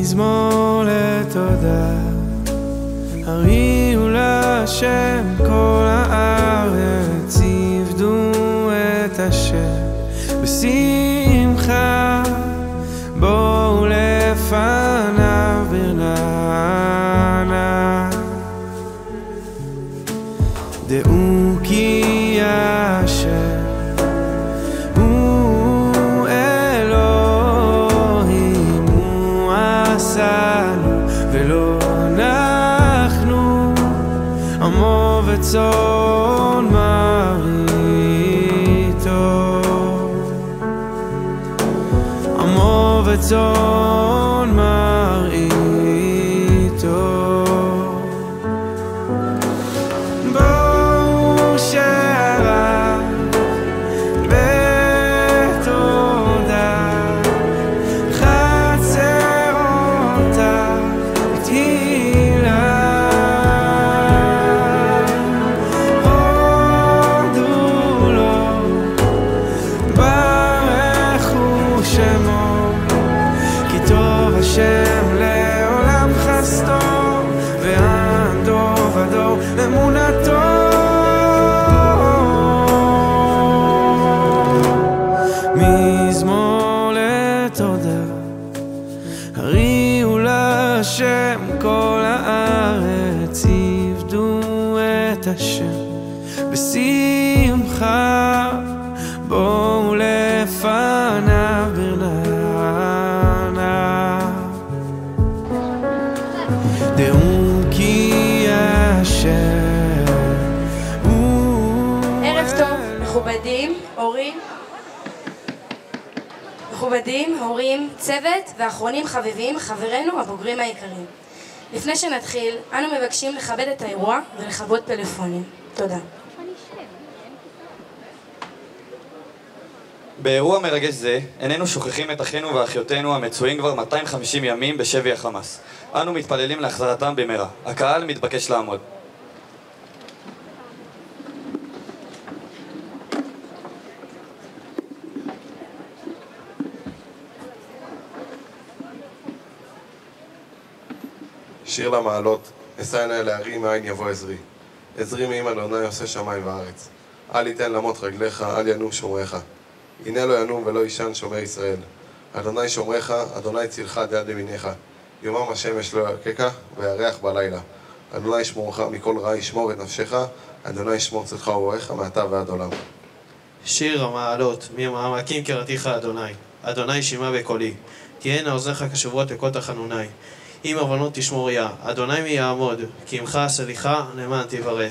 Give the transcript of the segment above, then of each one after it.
מזמור לתודה, הריעו להשם כל הארץ, עבדו את השם בשמחה, בואו לפניו ברננה. דעו כי השם הוא אלוהים, הוא עשנו ולא אנחנו, עמו וצאן מרעיתו, עמו וצאן מרעיתו. בואו שעריו בתודה, חצרותיו בתהילה, הודו לו, ברכו שמו, כי טוב השם לעולם חסדו, ועד דור ודור אמונתו. מזמור לתודה, הריעו להשם כל הארץ, עבדו את השם בשמחה, בואו לפניו ברננה. דעו כי השם הוא... ערב טוב, מכובדים, הורים, צוות ואחרונים חביבים, חברינו הבוגרים היקרים. לפני שנתחיל, אנו מבקשים לכבד את האירוע ולכבות פלאפונים. תודה. באירוע מרגש זה, איננו שוכחים את אחינו ואחיותינו המצויים כבר 250 ימים בשבי החמאס. אנו מתפללים להחזרתם במהרה. הקהל מתבקש לעמוד. שיר למעלות, אשא עיני להרים מאין יבוא עזרי. עזרי מעם אדוני עושה שמיים וארץ. אל יתן למות רגליך, אל ינום שומריך. הנה לא ינום ולא יישן שומר ישראל. אדוני שומריך, אדוני צילך עד יד ימיניך. יומם השמש לא ירקך וירח בלילה. אדוני ישמורך מכל רע, ישמור את נפשך. אדוני ישמור צאתך ובואך מעתה ועד עולם. שיר המעלות, ממעמקים קראתיך אדוני. אדוני שמע בקולי. תהיינה אוזניך קשובות לקול תחנוני. אם עוונות תשמור יה, אדוני מי יעמוד, כי עמך סליחה למען תברא.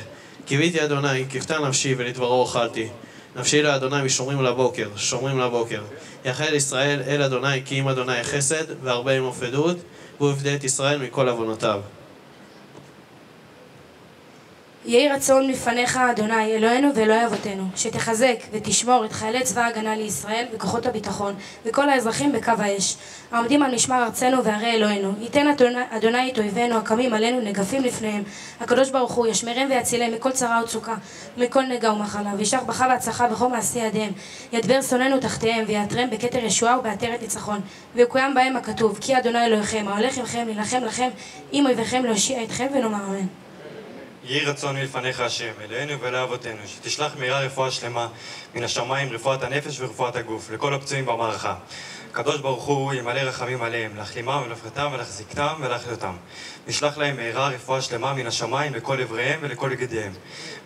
קיוויתי אדוני, כפתה נפשי ולדברו אוכלתי. נפשי לאדוני משומרים לבוקר, שומרים לבוקר. יחל ישראל אל אדוני, כי אם אדוני חסד, והרבה עמו פדות, והוא יפדה את ישראל מכל עוונותיו. יהי רצון לפניך אדוני אלוהינו ואלוהי אבותינו, שתחזק ותשמור את חיילי צבא ההגנה לישראל וכוחות הביטחון וכל האזרחים בקו האש העומדים על משמר ארצנו וערי אלוהינו. ייתן אדוני את אויבינו הקמים עלינו נגפים לפניהם. הקדוש ברוך הוא ישמרם ויצילם מכל צרה וצוקה ומכל נגע ומחלה, וישלח ברכה והצלחה בכל מעשי ידיהם. ידבר שונאינו תחתיהם ויעטרם בכתר ישועה ובעטרת ניצחון, ויקוים בהם הכתוב כי אדוני אלוהיכם ההולך עמכם להילחם לכם עם אויביכם להושיע אתכם, ונאמר אמן. יהי רצון מלפניך השם, אלוהינו ואלוהי אבותינו, שתשלח מהרה רפואה שלמה מן השמיים, רפואת הנפש ורפואת הגוף, לכל הפצועים במערכה. הקדוש ברוך הוא ימלא רחמים עליהם, להחלימם ולהפרתם ולהחזיקתם ולהחיותם. נשלח להם מהרה רפואה שלמה מן השמיים לכל עבריהם ולכל גדיהם.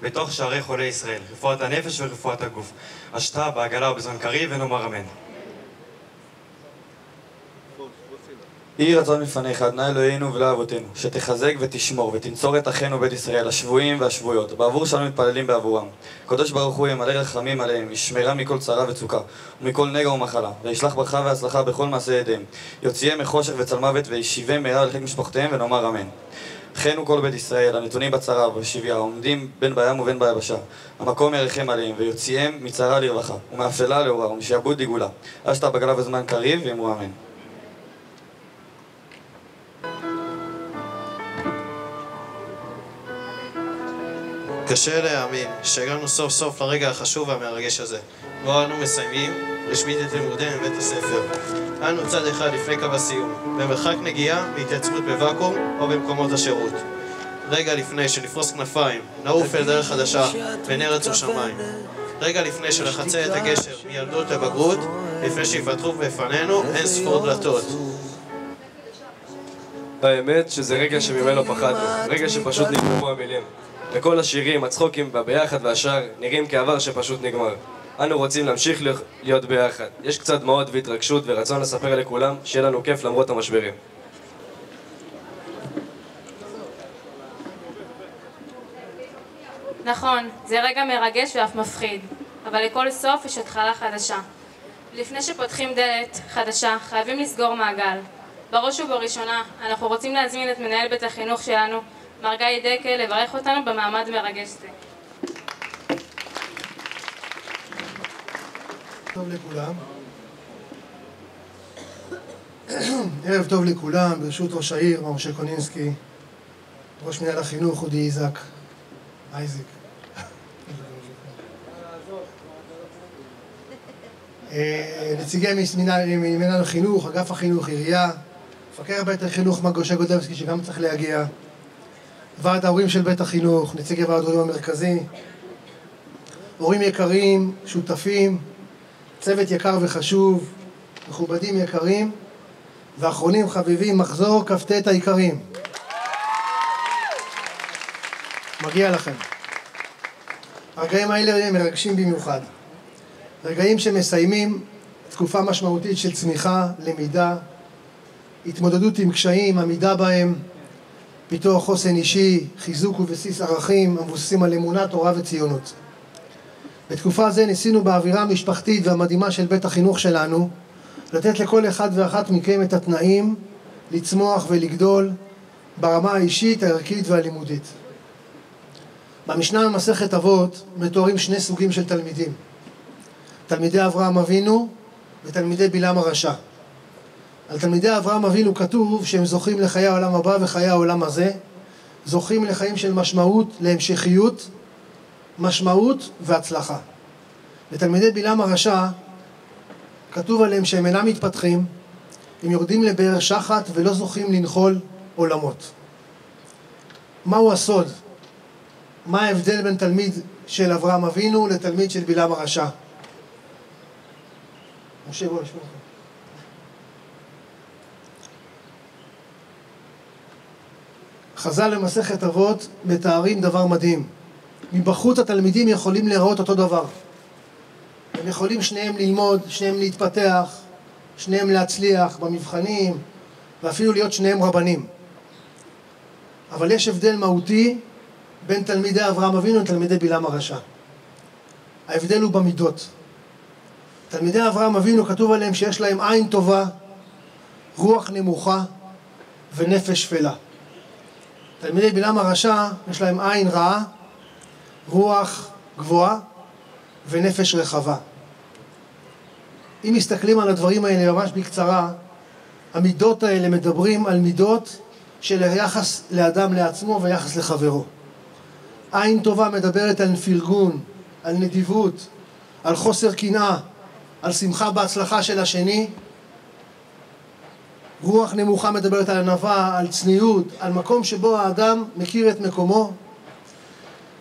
בתוך שערי חולי ישראל, רפואת הנפש ורפואת הגוף. השתה בעגלה ובזמן קריב, ונאמר אמן. יהי רצון מלפניך, אדוני אלוהינו ואלוהי אבותינו, שתחזק ותשמור ותנצור את אחינו בית ישראל, השבויים והשבויות, בעבור שאנו מתפללים בעבורם. הקדוש ברוך הוא ימלא רחמים עליהם, ישמרם מכל צרה וצוקה, ומכל נגע ומחלה, וישלח ברכה והצלחה בכל מעשי ידיהם, יוציאם מחושך וצל מוות, וישיבם מהרה לחיק משפחותיהם, ונאמר אמן. אחינו כל בית ישראל, הנתונים בצרה ובשביה, העומדים בין בים ובין ביבשה, המקום ירחם עליהם, ויוציאם מצרה לרווחה, ומאפלה לאורה, ומשעבוד לגאולה. השתה בעגלה בזמן קריב, ואמרו אמן. קשה להאמין שהגענו סוף סוף לרגע החשוב והמרגש הזה, בו אנו מסיימים רשמית את לימודינו בבית הספר. אנו צד אחד לפני קו הסיום, במרחק נגיעה והתייצבות בוואקום או במקומות השירות. רגע לפני שנפרוס כנפיים, נעוף אל דרך חדשה בין ארץ ושמיים. רגע לפני שנחצה את הגשר מילדות לבגרות, לפני שיפתחו בפנינו אין ספור דלתות. האמת שזה רגע שממנו פחדנו, רגע שפשוט נגמרו המילים. וכל השירים, הצחוקים והביחד והשאר נראים כעבר שפשוט נגמר. אנו רוצים להמשיך להיות ביחד. יש קצת דמעות והתרגשות ורצון לספר לכולם שיהיה לנו כיף למרות המשברים. נכון, זה רגע מרגש ואף מפחיד, אבל לכל סוף יש התחלה חדשה. לפני שפותחים דלת חדשה, חייבים לסגור מעגל. בראש ובראשונה, אנחנו רוצים להזמין את מנהל בית החינוך שלנו, מר גיא דקל, לברך אותנו במעמד מרגש זה. טוב לכולם. ערב טוב לכולם, ברשות ראש העיר, מר משה קונינסקי, ראש מנהל החינוך, אודי אייזק. נציגי מנהל החינוך, אגף החינוך, עירייה, מפקח בית החינוך משה גודבסקי שגם צריך להגיע, ועד ההורים של בית החינוך, נציגי ועד ההורים המרכזי, הורים יקרים, שותפים, צוות יקר וחשוב, מכובדים יקרים, ואחרונים חביבים, מחזור כ"ט העיקרים. מגיע לכם. הרגעים האלה מרגשים במיוחד. רגעים שמסיימים תקופה משמעותית של צמיחה, למידה, התמודדות עם קשיים, עמידה בהם, פיתוח חוסן אישי, חיזוק ובסיס ערכים המבוססים על אמונה, תורה וציונות. בתקופה זו ניסינו באווירה המשפחתית והמדהימה של בית החינוך שלנו לתת לכל אחד ואחת מכם את התנאים לצמוח ולגדול ברמה האישית, הערכית והלימודית. במשנה במסכת אבות מתוארים שני סוגים של תלמידים. תלמידי אברהם אבינו ותלמידי בלעם הרשע. על תלמידי אברהם אבינו כתוב שהם זוכים לחיי העולם הבא וחיי העולם הזה, זוכים לחיים של משמעות, להמשכיות, משמעות והצלחה. לתלמידי בלעם הרשע כתוב עליהם שהם אינם מתפתחים, הם יורדים לבאר שחת ולא זוכים לנחול עולמות. מהו הסוד? מה ההבדל בין תלמיד של אברהם אבינו לתלמיד של בלעם הרשע? משה, בוא נשמע לך. חז"ל למסכת אבות מתארים דבר מדהים. מבחוץ התלמידים יכולים להיראות אותו דבר. הם יכולים שניהם ללמוד, שניהם להתפתח, שניהם להצליח במבחנים, ואפילו להיות שניהם רבנים. אבל יש הבדל מהותי בין תלמידי אברהם אבינו לתלמידי בלעם הרשע. ההבדל הוא במידות. תלמידי אברהם אבינו כתוב עליהם שיש להם עין טובה, רוח נמוכה ונפש שפלה. תלמידי בלעם הרשע יש להם עין רעה, רוח גבוהה ונפש רחבה. אם מסתכלים על הדברים האלה ממש בקצרה, המידות האלה מדברים על מידות של יחס לאדם לעצמו ויחס לחברו. עין טובה מדברת על פרגון, על נדיבות, על חוסר קנאה, על שמחה בהצלחה של השני. רוח נמוכה מדברת על ענווה, על צניעות, על מקום שבו האדם מכיר את מקומו.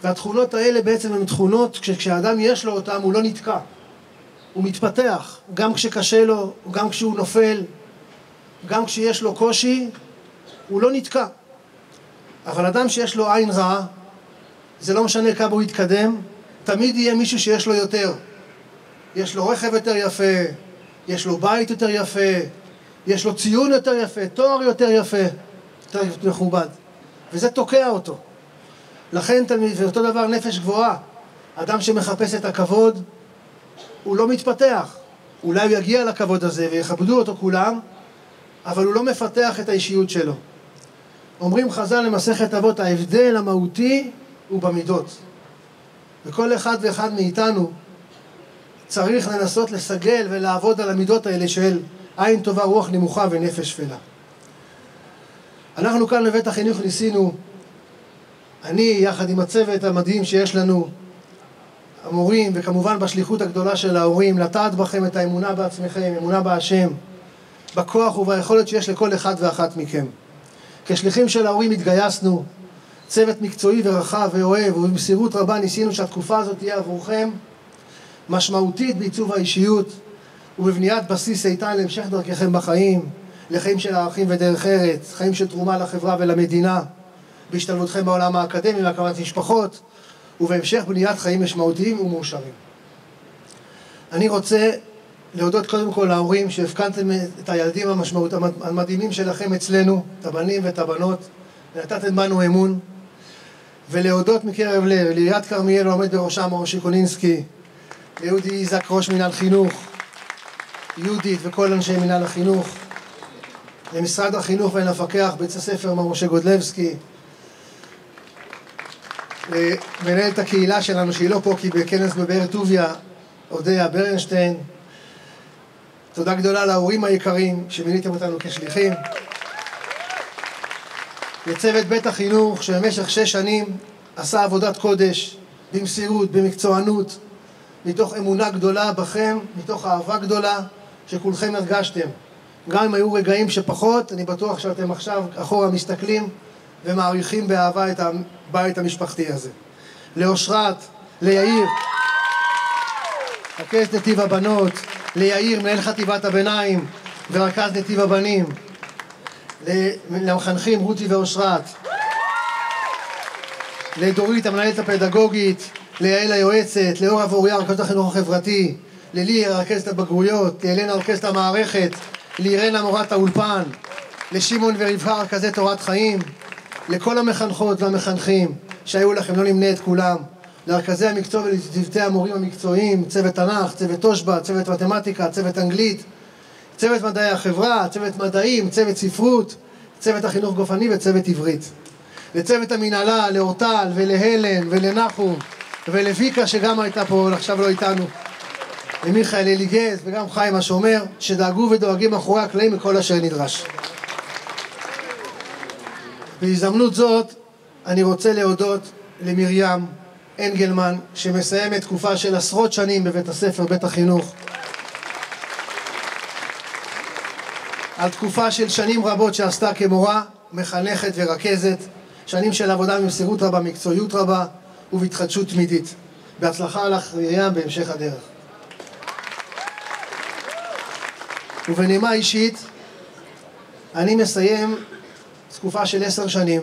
והתכונות האלה בעצם הן תכונות כשהאדם יש לו אותם הוא לא נתקע. הוא מתפתח, גם כשקשה לו, גם כשהוא נופל, גם כשיש לו קושי, הוא לא נתקע. אבל אדם שיש לו עין רעה, זה לא משנה כמה הוא יתקדם, תמיד יהיה מישהו שיש לו יותר. יש לו רכב יותר יפה, יש לו בית יותר יפה, יש לו ציון יותר יפה, תואר יותר יפה, יותר מכובד. וזה תוקע אותו. לכן תלמיד, ואותו דבר נפש גבוהה. אדם שמחפש את הכבוד, הוא לא מתפתח. אולי הוא יגיע לכבוד הזה ויכבדו אותו כולם, אבל הוא לא מפתח את האישיות שלו. אומרים חז"ל למסכת אבות, ההבדל המהותי הוא במידות. וכל אחד ואחד מאיתנו צריך לנסות לסגל ולעבוד על המידות האלה של עין טובה, רוח נמוכה ונפש שפלה. אנחנו כאן בבית החינוך ניסינו, אני יחד עם הצוות המדהים שיש לנו, המורים, וכמובן בשליחות הגדולה של ההורים, לטעת בכם את האמונה בעצמכם, אמונה בהשם, בכוח וביכולת שיש לכל אחד ואחת מכם. כשליחים של ההורים התגייסנו, צוות מקצועי ורחב ואוהב, ובמסירות רבה ניסינו שהתקופה הזאת תהיה עבורכם משמעותית בעיצוב האישיות ובבניית בסיס איתן להמשך דרככם בחיים, לחיים של ערכים ודרך ארץ, חיים של תרומה לחברה ולמדינה, בהשתלבותכם בעולם האקדמי, להקמת משפחות, ובהמשך בניית חיים משמעותיים ומאושרים. אני רוצה להודות קודם כל להורים שהפקנתם את הילדים המדהימים שלכם אצלנו, את הבנים ואת הבנות, ונתתם בנו אמון, ולהודות מקרב לב לעיריית כרמיאל העומד בראשה מר אושרי קונינסקי, ליהודי איזק ראש מינהל חינוך, יהודית וכל אנשי מינהל החינוך, למשרד החינוך ולמפקח בית הספר מר משה גודלבסקי, למנהלת הקהילה שלנו שהיא לא פה כי בכנס בבאר טוביה, אודיה ברנשטיין. תודה גדולה להורים היקרים שמיניתם אותנו כשליחים, לצוות בית החינוך שבמשך 6 שנים עשה עבודת קודש במסירות, במקצוענות, מתוך אמונה גדולה בכם, מתוך אהבה גדולה שכולכם הרגשתם. גם אם היו רגעים שפחות, אני בטוח שאתם עכשיו אחורה מסתכלים ומעריכים באהבה את הבית המשפחתי הזה. לאושרת, ליאיר, רכז נתיב הבנות, ליאיר, מנהל חטיבת הביניים ורכז נתיב הבנים, למחנכים רותי ואושרת, לדורית המנהלת הפדגוגית, ליעל היועצת, לאורה ואוריה רכזת החינוך החברתי, ללי רכזת הבגרויות, לאלנה רכזת המערכת, לאירנה מורת האולפן, לשמעון ורבקה רכזי תורת חיים, לכל המחנכות והמחנכים שהיו לכם, לא נמנה את כולם, לרכזי המקצוע ולצוותי המורים המקצועיים, צוות תנ"ך, צוות תושב"ע, צוות מתמטיקה, צוות אנגלית, צוות מדעי החברה, צוות מדעים, צוות ספרות, צוות החינוך גופני וצוות עברית. לצוות המנהלה, לאורטל ולהלן ולנחום ולויקה שגם הייתה פה, עכשיו לא איתנו, למיכאל אליגז וגם חיים השומר, שדאגו ודואגים מאחורי הקלעים מכל אשר נדרש. בהזדמנות זאת אני רוצה להודות למרים אנגלמן שמסיימת תקופה של עשרות שנים בבית הספר, בית החינוך, על תקופה של שנים רבות שעשתה כמורה, מחנכת ורכזת, שנים של עבודה במסירות רבה, מקצועיות רבה ובהתחדשות תמידית. בהצלחה לך מרים בהמשך הדרך. ובנימה אישית, אני מסיים תקופה של 10 שנים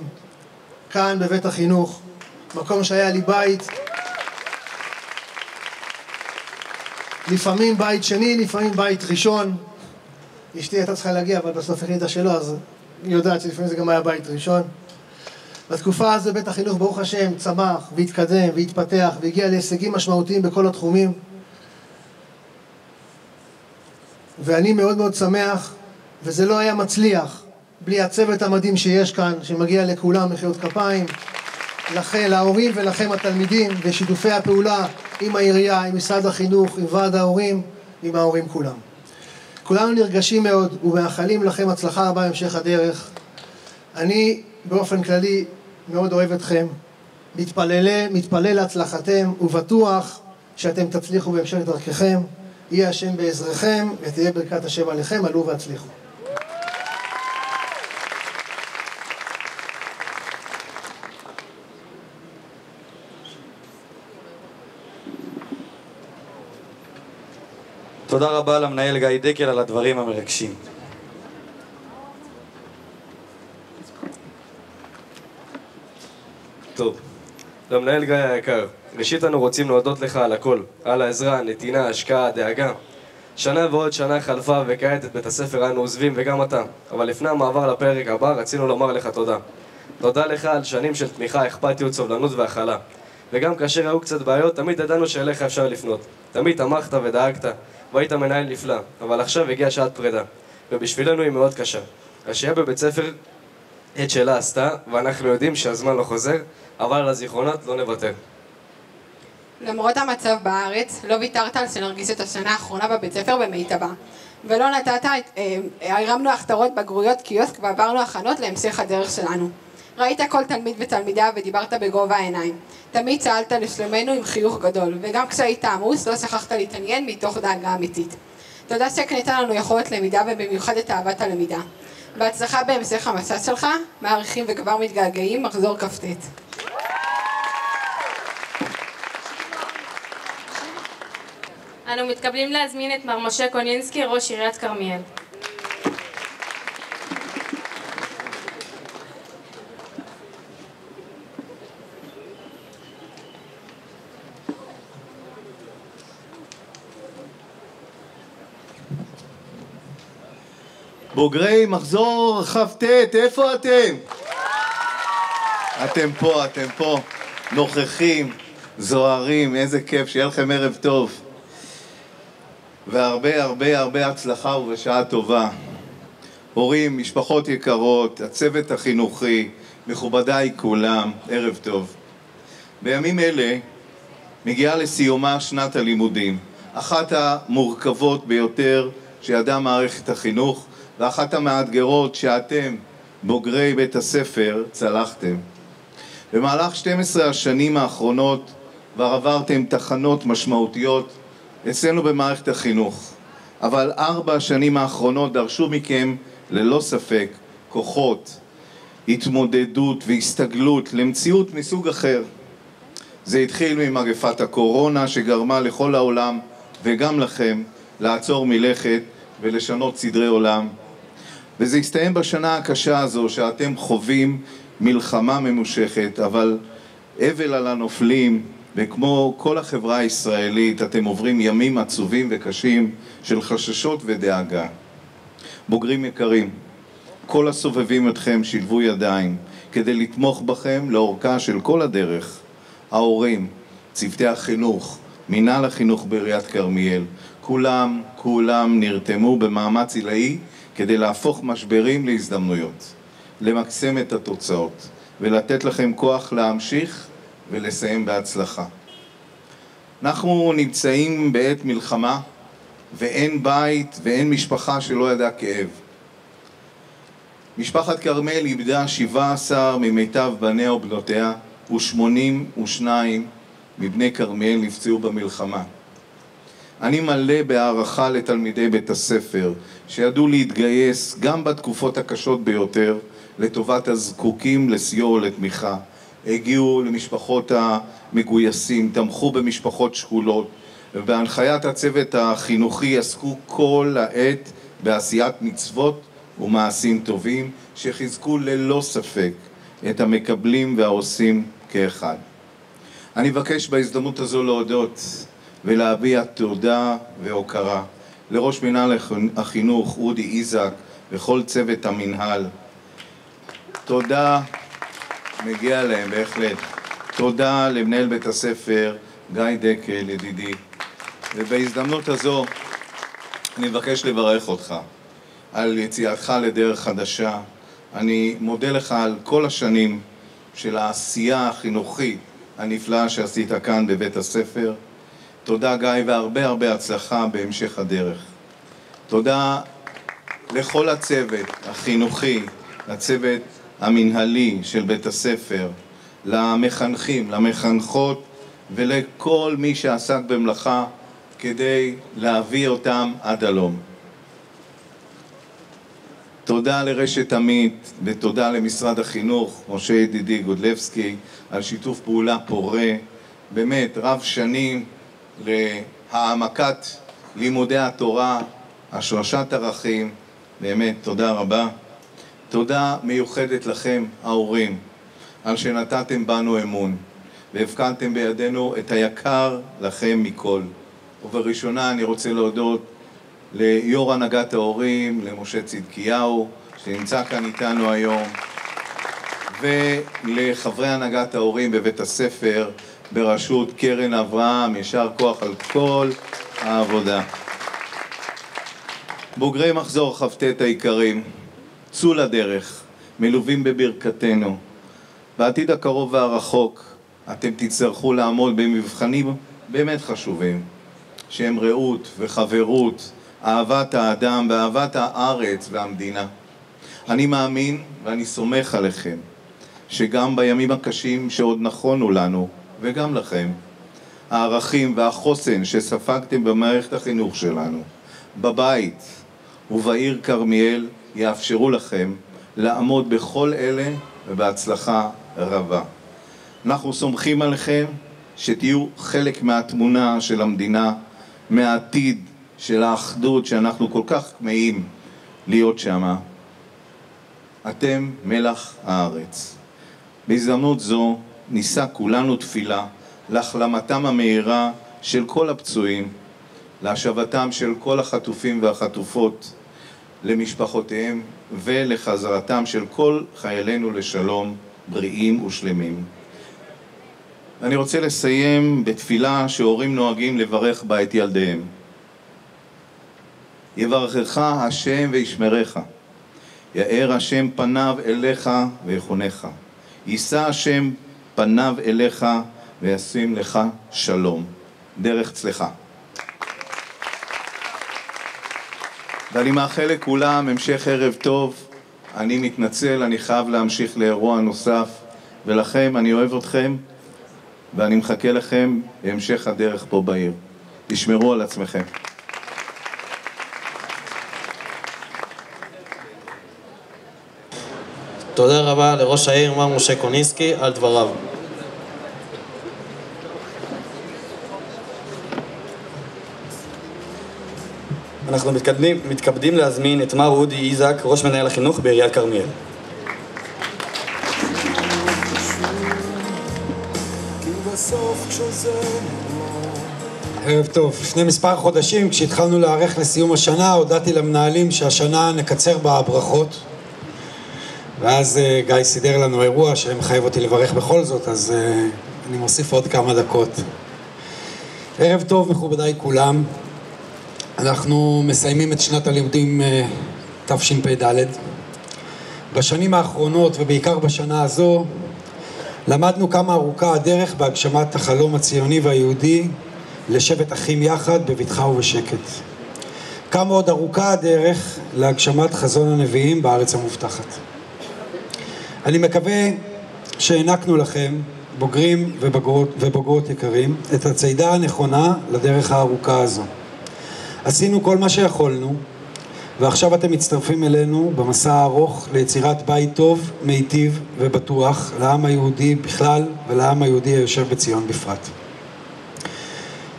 כאן בבית החינוך, מקום שהיה לי בית, לפעמים בית שני, לפעמים בית ראשון. אשתי הייתה צריכה להגיע, אבל בסוף החליטה שלא, אז היא יודעת שלפעמים זה גם היה בית ראשון. בתקופה הזו בית החינוך ברוך השם צמח והתקדם והתפתח והגיע להישגים משמעותיים בכל התחומים, ואני מאוד מאוד שמח, וזה לא היה מצליח בלי הצוות המדהים שיש כאן, שמגיע לכולם מחיאות כפיים, לכם, להורים ולכם התלמידים, ושיתופי הפעולה עם העירייה, עם משרד החינוך, עם ועד ההורים, עם ההורים כולם. כולנו נרגשים מאוד ומאחלים לכם הצלחה רבה בהמשך הדרך. אני באופן כללי מאוד אוהב אתכם, מתפלל להצלחתם ובטוח שאתם תצליחו בהמשך דרככם. יהיה השם בעזרכם ותהיה ברכת השם עליכם, עלו והצליחו. תודה רבה למנהל גיא דקל על הדברים המרגשים. טוב, למנהל גיא היקר, ראשית אנו רוצים להודות לך על הכל, על העזרה, הנתינה, ההשקעה, הדאגה. שנה ועוד שנה חלפה וכעת את בית הספר אנו עוזבים וגם אתה, אבל לפני המעבר לפרק הבא רצינו לומר לך תודה. תודה לך על שנים של תמיכה, אכפתיות, סובלנות והכלה. וגם כאשר היו קצת בעיות, תמיד ידענו שאליך אפשר לפנות. תמיד תמכת ודאגת, והיית מנהל נפלא, אבל עכשיו הגיעה שעת פרידה, ובשבילנו היא מאוד קשה. השהייה בבית ספר את שלה עשתה, ואנחנו יודעים שהזמן לא חוזר, אבל על הזיכרונות לא נוותר. למרות המצב בארץ, לא ויתרת על שנרגיש את השנה האחרונה בבית ספר במיטבה. ולא נתת, הרמנו הכתרות בגרויות קיוסק ועברנו הכנות להמשך הדרך שלנו. ראית כל תלמיד ותלמידה ודיברת בגובה העיניים. תמיד צהלת לשלמנו עם חיוך גדול, וגם כשהיית עמוס לא שכחת להתעניין מתוך דאגה אמיתית. תודה שהקנית לנו יכולת למידה ובמיוחד את אהבת הלמידה. בהצלחה בהמשך המסע שלך, מעריכים וכבר מתגעגעים, מחזור כ"ט. אנו מתכבדים להזמין את מר משה קונינסקי, ראש עיריית כרמיאל. בוגרי מחזור כ"ט, איפה אתם? אתם פה, נוכחים, זוהרים, איזה כיף, שיהיה לכם ערב טוב. והרבה הרבה הרבה הצלחה ובשעה טובה. הורים, משפחות יקרות, הצוות החינוכי, מכובדיי כולם, ערב טוב. בימים אלה מגיעה לסיומה שנת הלימודים, אחת המורכבות ביותר שידעה מערכת החינוך, ואחת המאתגרות שאתם, בוגרי בית הספר, צלחתם. במהלך 12 השנים האחרונות כבר עברתם תחנות משמעותיות אצלנו במערכת החינוך, אבל 4 השנים האחרונות דרשו מכם ללא ספק כוחות, התמודדות והסתגלות למציאות מסוג אחר. זה התחיל ממגפת הקורונה שגרמה לכל העולם וגם לכם לעצור מלכת ולשנות סדרי עולם. וזה הסתיים בשנה הקשה הזו שאתם חווים מלחמה ממושכת, אבל אבל על הנופלים, וכמו כל החברה הישראלית אתם עוברים ימים עצובים וקשים של חששות ודאגה. בוגרים יקרים, כל הסובבים אתכם שילבו ידיים כדי לתמוך בכם לאורכה של כל הדרך. ההורים, צוותי החינוך, מינהל החינוך בעיריית כרמיאל, כולם נרתמו במאמץ עילאי כדי להפוך משברים להזדמנויות, למקסם את התוצאות ולתת לכם כוח להמשיך ולסיים בהצלחה. אנחנו נמצאים בעת מלחמה ואין בית ואין משפחה שלא ידע כאב. משפחת כרמל איבדה 17 ממיטב בניה ובנותיה ו82 מבני כרמיאל נפצעו במלחמה. אני מלא בהערכה לתלמידי בית הספר שידעו להתגייס גם בתקופות הקשות ביותר לטובת הזקוקים לסיוע ולתמיכה. הגיעו למשפחות המגויסים, תמכו במשפחות שכולות, ובהנחיית הצוות החינוכי עסקו כל העת בעשיית מצוות ומעשים טובים שחיזקו ללא ספק את המקבלים והעושים כאחד. אני מבקש בהזדמנות הזו להודות ולהביע תודה והוקרה לראש מינהל החינוך אודי איזק וכל צוות המינהל. תודה, מגיע להם בהחלט. תודה למנהל בית הספר גיא דקל ידידי. ובהזדמנות הזו אני מבקש לברך אותך על יציאתך לדרך חדשה. אני מודה לך על כל השנים של העשייה החינוכית הנפלאה שעשית כאן בבית הספר. תודה גיא והרבה הרבה הצלחה בהמשך הדרך. תודה לכל הצוות החינוכי, לצוות המנהלי של בית הספר, למחנכים, למחנכות ולכל מי שעסק במלאכה כדי להביא אותם עד הלום. תודה לרשת עמית ותודה למשרד החינוך, משה ידידי גודלבסקי, על שיתוף פעולה פורה, באמת רב שנים להעמקת לימודי התורה, השרשת ערכים, באמת תודה רבה. תודה מיוחדת לכם ההורים, על שנתתם בנו אמון, והפקדתם בידינו את היקר לכם מכל. ובראשונה אני רוצה להודות ליו"ר הנהגת ההורים, למשה צדקיהו, שנמצא כאן איתנו היום, ולחברי הנהגת ההורים בבית הספר, בראשות קרן אברהם, ישר כוח על כל העבודה. בוגרי מחזור כ"ט היקרים, צאו לדרך, מלווים בברכתנו. בעתיד הקרוב והרחוק אתם תצטרכו לעמוד במבחנים באמת חשובים, שהם רעות וחברות, אהבת האדם ואהבת הארץ והמדינה. אני מאמין ואני סומך עליכם שגם בימים הקשים שעוד נכונו לנו וגם לכם, הערכים והחוסן שספגתם במערכת החינוך שלנו בבית ובעיר כרמיאל יאפשרו לכם לעמוד בכל אלה ובהצלחה רבה. אנחנו סומכים עליכם שתהיו חלק מהתמונה של המדינה, מהעתיד של האחדות שאנחנו כל כך כמהים להיות שמה. אתם מלח הארץ. בהזדמנות זו נישא כולנו תפילה להחלמתם המהירה של כל הפצועים, להשבתם של כל החטופים והחטופות למשפחותיהם ולחזרתם של כל חיילינו לשלום, בריאים ושלמים. אני רוצה לסיים בתפילה שהורים נוהגים לברך בה את ילדיהם. יברכך השם וישמרך, יאר השם פניו אליך ויחונך, יישא השם פניו אליך וישים לך שלום. דרך צלחה. ואני מאחל לכולם המשך ערב טוב. אני מתנצל, אני חייב להמשיך לאירוע נוסף, ולכם אני אוהב אתכם ואני מחכה לכם בהמשך הדרך פה בעיר. תשמרו על עצמכם. תודה רבה לראש העיר מר משה קוניסקי על דבריו. אנחנו מתכבדים להזמין את מר אודי איזק, ראש מנהל החינוך בעיריית כרמיאל. ערב טוב. לפני מספר חודשים, כשהתחלנו להיערך לסיום השנה, הודעתי למנהלים שהשנה נקצר בה הברכות. ואז גיא סידר לנו אירוע שמחייב אותי לברך בכל זאת, אז אני מוסיף עוד כמה דקות. ערב טוב מכובדיי כולם. אנחנו מסיימים את שנת הלימודים תשפ"ד. בשנים האחרונות ובעיקר בשנה הזו למדנו כמה ארוכה הדרך בהגשמת החלום הציוני והיהודי לשבת אחים יחד בבטחה ובשקט. כמה עוד ארוכה הדרך להגשמת חזון הנביאים בארץ המובטחת. אני מקווה שהענקנו לכם, בוגרים ובוגרות יקרים, את הצעידה הנכונה לדרך הארוכה הזו. עשינו כל מה שיכולנו, ועכשיו אתם מצטרפים אלינו במסע הארוך ליצירת בית טוב, מיטיב ובטוח לעם היהודי בכלל ולעם היהודי היושב בציון בפרט.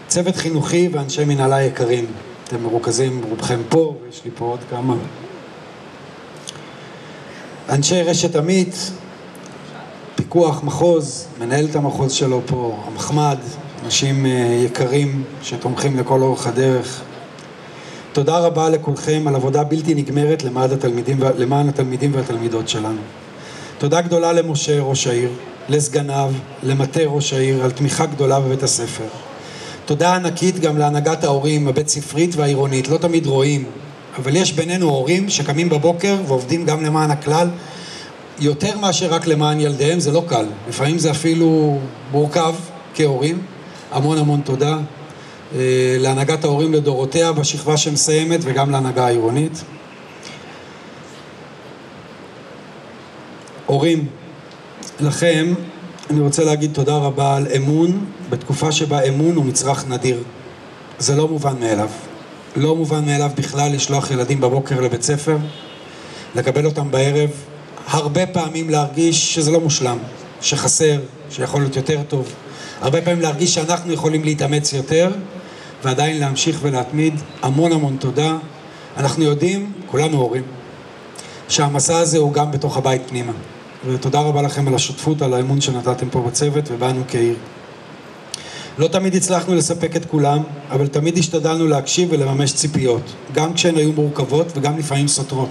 צוות חינוכי ואנשי מנהלה יקרים, אתם מרוכזים רובכם פה, ויש לי פה עוד כמה. אנשי רשת עמית, פיקוח מחוז, מנהלת המחוז שלו פה, המחמד, אנשים יקרים שתומכים לכל אורך הדרך. תודה רבה לכולכם על עבודה בלתי נגמרת למען התלמידים והתלמידות שלנו. תודה גדולה למשה ראש העיר, לסגניו, למטה ראש העיר, על תמיכה גדולה בבית הספר. תודה ענקית גם להנהגת ההורים הבית ספרית והעירונית. לא תמיד רואים, אבל יש בינינו הורים שקמים בבוקר ועובדים גם למען הכלל, יותר מאשר רק למען ילדיהם. זה לא קל, לפעמים זה אפילו מורכב כהורים. המון המון תודה להנהגת ההורים לדורותיה בשכבה שמסיימת וגם להנהגה העירונית. הורים, לכם אני רוצה להגיד תודה רבה על אמון, בתקופה שבה אמון הוא מצרך נדיר. זה לא מובן מאליו. לא מובן מאליו בכלל לשלוח ילדים בבוקר לבית ספר, לקבל אותם בערב, הרבה פעמים להרגיש שזה לא מושלם, שחסר, שיכול להיות יותר טוב. הרבה פעמים להרגיש שאנחנו יכולים להתאמץ יותר, ועדיין להמשיך ולהתמיד. המון המון תודה. אנחנו יודעים, כולנו הורים, שהמסע הזה הוא גם בתוך הבית פנימה. ותודה רבה לכם על השותפות, על האמון שנתתם פה בצוות ובאנו כעיר. לא תמיד הצלחנו לספק את כולם, אבל תמיד השתדלנו להקשיב ולממש ציפיות, גם כשהן היו מורכבות וגם לפעמים סותרות,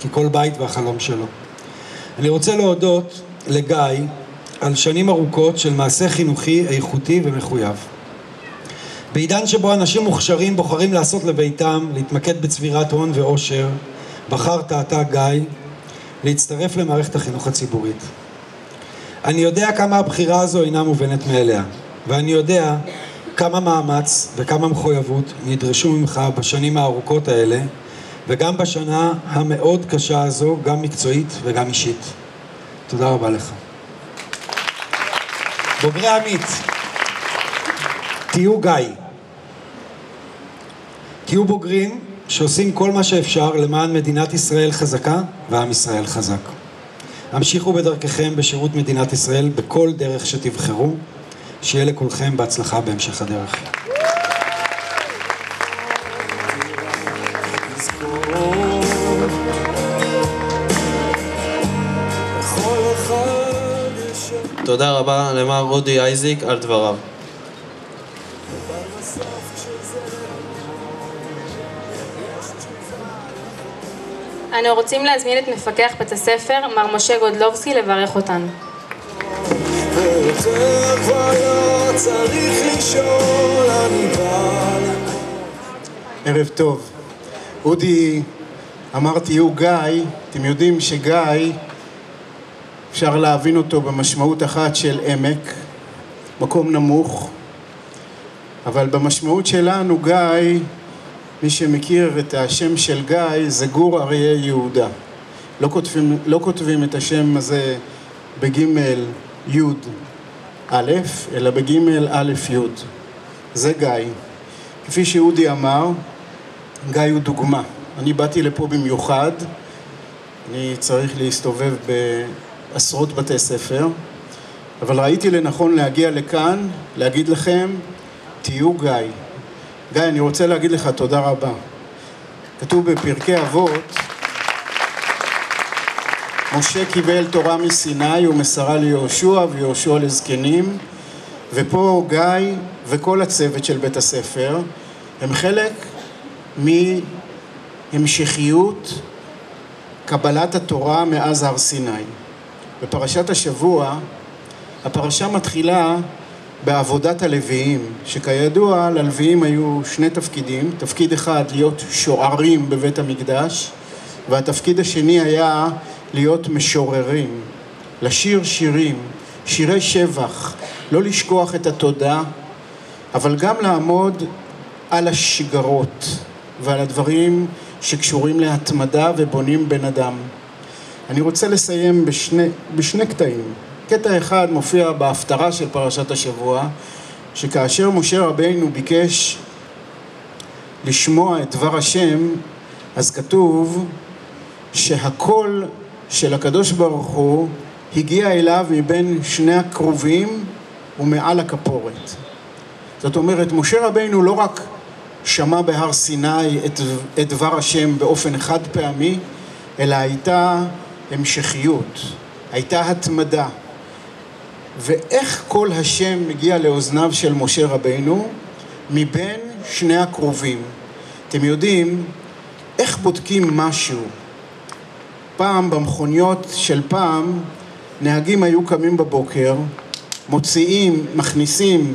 כי כל בית והחלום שלו. אני רוצה להודות לגיא על שנים ארוכות של מעשה חינוכי איכותי ומחויב. בעידן שבו אנשים מוכשרים בוחרים לעשות לביתם, להתמקד בצבירת הון ואושר, בחרת אתה גיא להצטרף למערכת החינוך הציבורית. אני יודע כמה הבחירה הזו אינה מובנת מאליה, ואני יודע כמה מאמץ וכמה מחויבות נדרשו ממך בשנים הארוכות האלה, וגם בשנה המאוד קשה הזו, גם מקצועית וגם אישית. תודה רבה לך. בוגרי עמית, תהיו גיא. תהיו בוגרים שעושים כל מה שאפשר למען מדינת ישראל חזקה ועם ישראל חזק. המשיכו בדרככם בשירות מדינת ישראל בכל דרך שתבחרו. שיהיה לכולכם בהצלחה בהמשך הדרך. תודה רבה למר רודי אייזיק על דבריו. אנו רוצים להזמין את מפקח בית הספר, מר משה גודלובסקי, לברך אותנו. ערב טוב. אודי אמר תהיו גיא. אתם יודעים שגיא אפשר להבין אותו במשמעות אחת של עמק, מקום נמוך, אבל במשמעות שלנו גיא, מי שמכיר את השם של גיא, זה גור אריה יהודה. לא כותבים את השם הזה בגימל יוד א', אלא בגימל א' יוד. זה גיא. כפי שאודי אמר, גיא הוא דוגמה. אני באתי לפה במיוחד, אני צריך להסתובב בעשרות בתי ספר, אבל ראיתי לנכון להגיע לכאן, להגיד לכם, תהיו גיא. גיא, אני רוצה להגיד לך תודה רבה. כתוב בפרקי אבות, משה קיבל תורה מסיני ומסרה ליהושע ויהושע לזקנים, ופה גיא וכל הצוות של בית הספר הם חלק מהמשכיות קבלת התורה מאז הר סיני. בפרשת השבוע, הפרשה מתחילה בעבודת הלוויים, שכידוע ללוויים היו שני תפקידים, תפקיד אחד להיות שוערים בבית המקדש, והתפקיד השני היה להיות משוררים, לשיר שירים, שירי שבח, לא לשכוח את התודה, אבל גם לעמוד על השגרות ועל הדברים שקשורים להתמדה ובונים בן אדם. אני רוצה לסיים בשני קטעים. קטע אחד מופיע בהפטרה של פרשת השבוע, שכאשר משה רבינו ביקש לשמוע את דבר השם, אז כתוב שהקול של הקדוש ברוך הוא הגיע אליו מבין שני הקרובים ומעל הכפורת. זאת אומרת, משה רבינו לא רק שמע בהר סיני את דבר השם באופן חד פעמי, אלא הייתה המשכיות, הייתה התמדה. ואיך כל השם מגיע לאוזניו של משה רבינו? מבין שני הקרובים. אתם יודעים איך בודקים משהו? פעם במכוניות של פעם, נהגים היו קמים בבוקר, מכניסים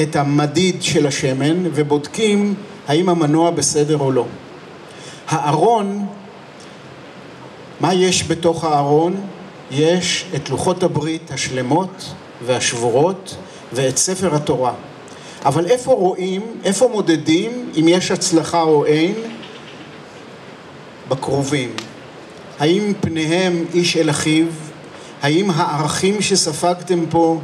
את המדיד של השמן ובודקים האם המנוע בסדר או לא. הארון, מה יש בתוך הארון? יש את לוחות הברית השלמות והשבורות ואת ספר התורה. אבל איפה רואים, איפה מודדים אם יש הצלחה או אין? בקרובים. האם פניהם איש אל אחיו? האם הערכים שספגתם פה,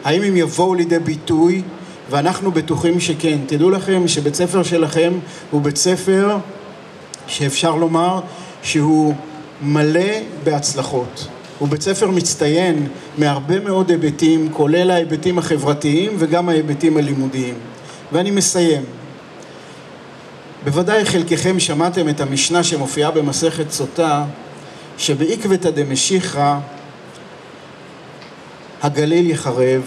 האם הם יבואו לידי ביטוי? ואנחנו בטוחים שכן. תדעו לכם שבית ספר שלכם הוא בית ספר שאפשר לומר שהוא מלא בהצלחות. הוא בית ספר מצטיין מהרבה מאוד היבטים, כולל ההיבטים החברתיים וגם ההיבטים הלימודיים. ואני מסיים. בוודאי חלקכם שמעתם את המשנה שמופיעה במסכת סוטה, שבעקבתא דמשיחא הגליל יחרב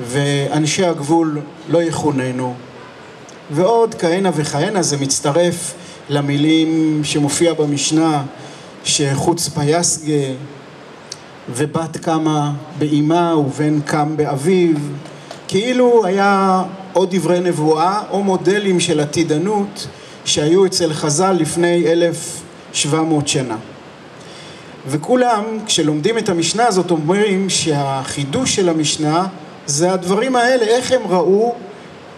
ואנשי הגבול לא יכוננו, ועוד כהנה וכהנה. זה מצטרף למילים שמופיע במשנה שחוצפה יסגה ובת קמה באימה ובן קם באביו, כאילו היה או דברי נבואה או מודלים של עתידנות שהיו אצל חז"ל לפני 1700 שנה. וכולם כשלומדים את המשנה הזאת אומרים שהחידוש של המשנה זה הדברים האלה, איך הם ראו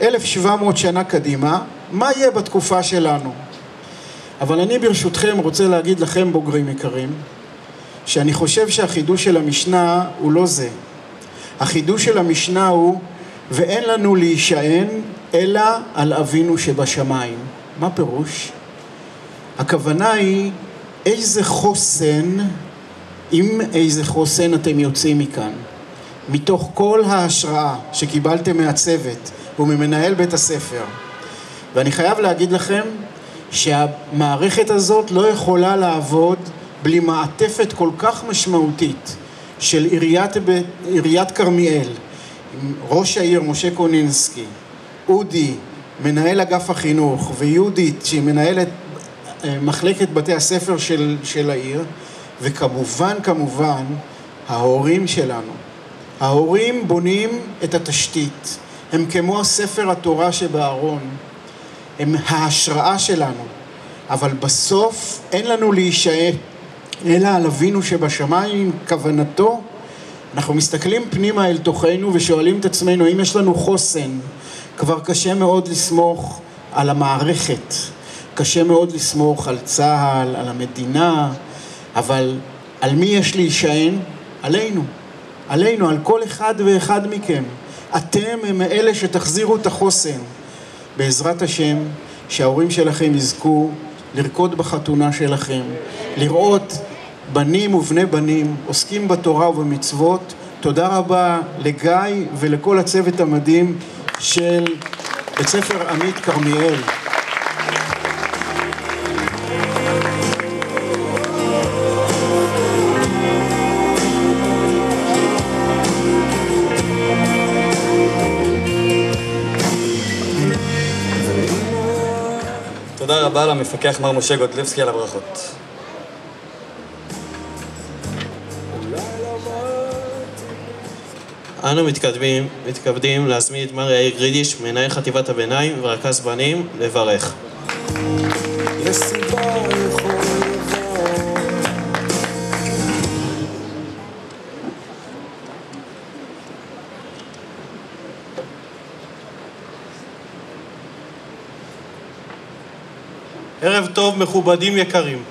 1700 שנה קדימה, מה יהיה בתקופה שלנו. אבל אני ברשותכם רוצה להגיד לכם בוגרים יקרים, שאני חושב שהחידוש של המשנה הוא לא זה. החידוש של המשנה הוא, ואין לנו להישען אלא על אבינו שבשמיים. מה פירוש? הכוונה היא איזה חוסן, עם איזה חוסן אתם יוצאים מכאן. מתוך כל ההשראה שקיבלתם מהצוות וממנהל בית הספר. ואני חייב להגיד לכם שהמערכת הזאת לא יכולה לעבוד בלי מעטפת כל כך משמעותית של עיריית כרמיאל, ראש העיר משה קונינסקי, אודי, מנהל אגף החינוך, ויהודית שהיא מנהלת מחלקת בתי הספר של העיר, וכמובן ההורים שלנו. ההורים בונים את התשתית, הם כמו ספר התורה שבארון, הם ההשראה שלנו, אבל בסוף אין לנו להישאר אלא על אבינו שבשמיים. כוונתו, אנחנו מסתכלים פנימה אל תוכנו ושואלים את עצמנו אם יש לנו חוסן. כבר קשה מאוד לסמוך על המערכת, קשה מאוד לסמוך על צה"ל, על המדינה, אבל על מי יש להישען? עלינו, על כל אחד ואחד מכם. אתם הם אלה שתחזירו את החוסן. בעזרת השם, שההורים שלכם יזכו לרקוד בחתונה שלכם, לראות בנים ובני בנים עוסקים בתורה ובמצוות. תודה רבה לגיא ולכל הצוות המדהים של בית ספר עמית כרמיאל. תודה רבה למפקח מר משה גוטלבסקי על הברכות. אנו מתכבדים להזמין את מר יאיר גרידיש, מנהל חטיבת הביניים ורכז בנים, לברך. ערב טוב מכובדים יקרים,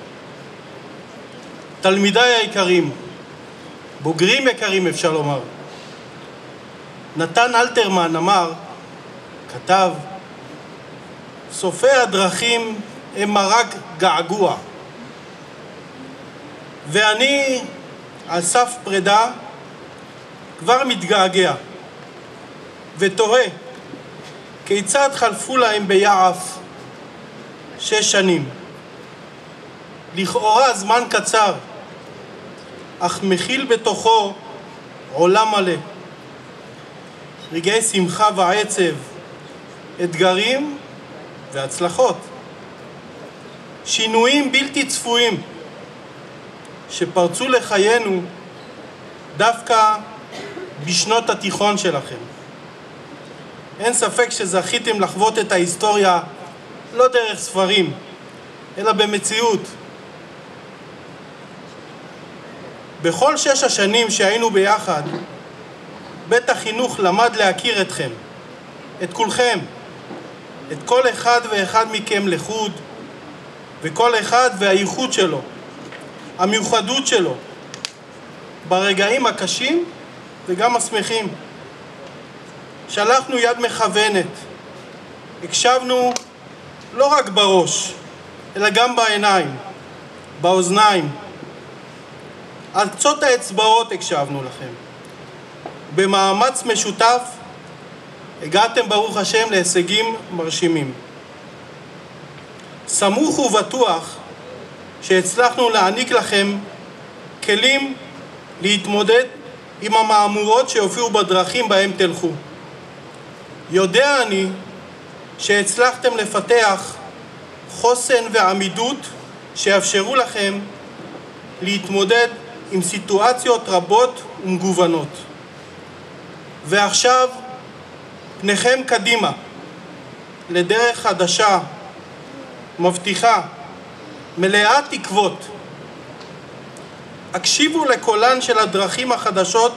תלמידיי היקרים, בוגרים יקרים אפשר לומר. נתן אלתרמן כתב, סופי הדרכים הם מרק געגוע, ואני על סף פרידה כבר מתגעגע ותוהה כיצד חלפו להם ביעף 6 שנים. לכאורה זמן קצר, אך מכיל בתוכו עולם מלא. רגעי שמחה ועצב, אתגרים והצלחות. שינויים בלתי צפויים שפרצו לחיינו דווקא בשנות התיכון שלכם. אין ספק שזכיתם לחוות את ההיסטוריה לא דרך ספרים, אלא במציאות. בכל 6 השנים שהיינו ביחד, בית החינוך למד להכיר אתכם, את כולכם, את כל אחד ואחד מכם לחוד, וכל אחד והייחוד שלו, המיוחדות שלו, ברגעים הקשים וגם השמחים. שלחנו יד מכוונת, הקשבנו לא רק בראש, אלא גם בעיניים, באוזניים. על קצות האצבעות הקשבנו לכם. במאמץ משותף הגעתם ברוך השם להישגים מרשימים. סמוך ובטוח שהצלחנו להעניק לכם כלים להתמודד עם המאמורות שהופיעו בדרכים בהם תלכו. יודע אני שהצלחתם לפתח חוסן ועמידות שיאפשרו לכם להתמודד עם סיטואציות רבות ומגוונות. ועכשיו פניכם קדימה לדרך חדשה, מבטיחה, מלאה תקוות. הקשיבו לקולן של הדרכים החדשות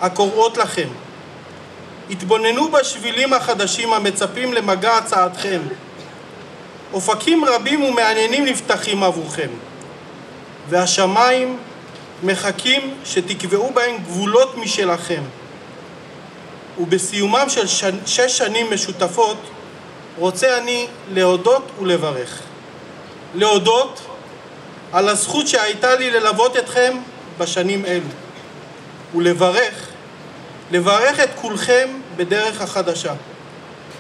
הקוראות לכם. התבוננו בשבילים החדשים המצפים למגע הצעדכם. אופקים רבים ומעניינים נפתחים עבורכם, והשמיים מחכים שתקבעו בהם גבולות משלכם. ובסיומם של 6 שנים משותפות רוצה אני להודות ולברך. להודות על הזכות שהייתה לי ללוות אתכם בשנים אלו, ולברך את כולכם בדרך החדשה,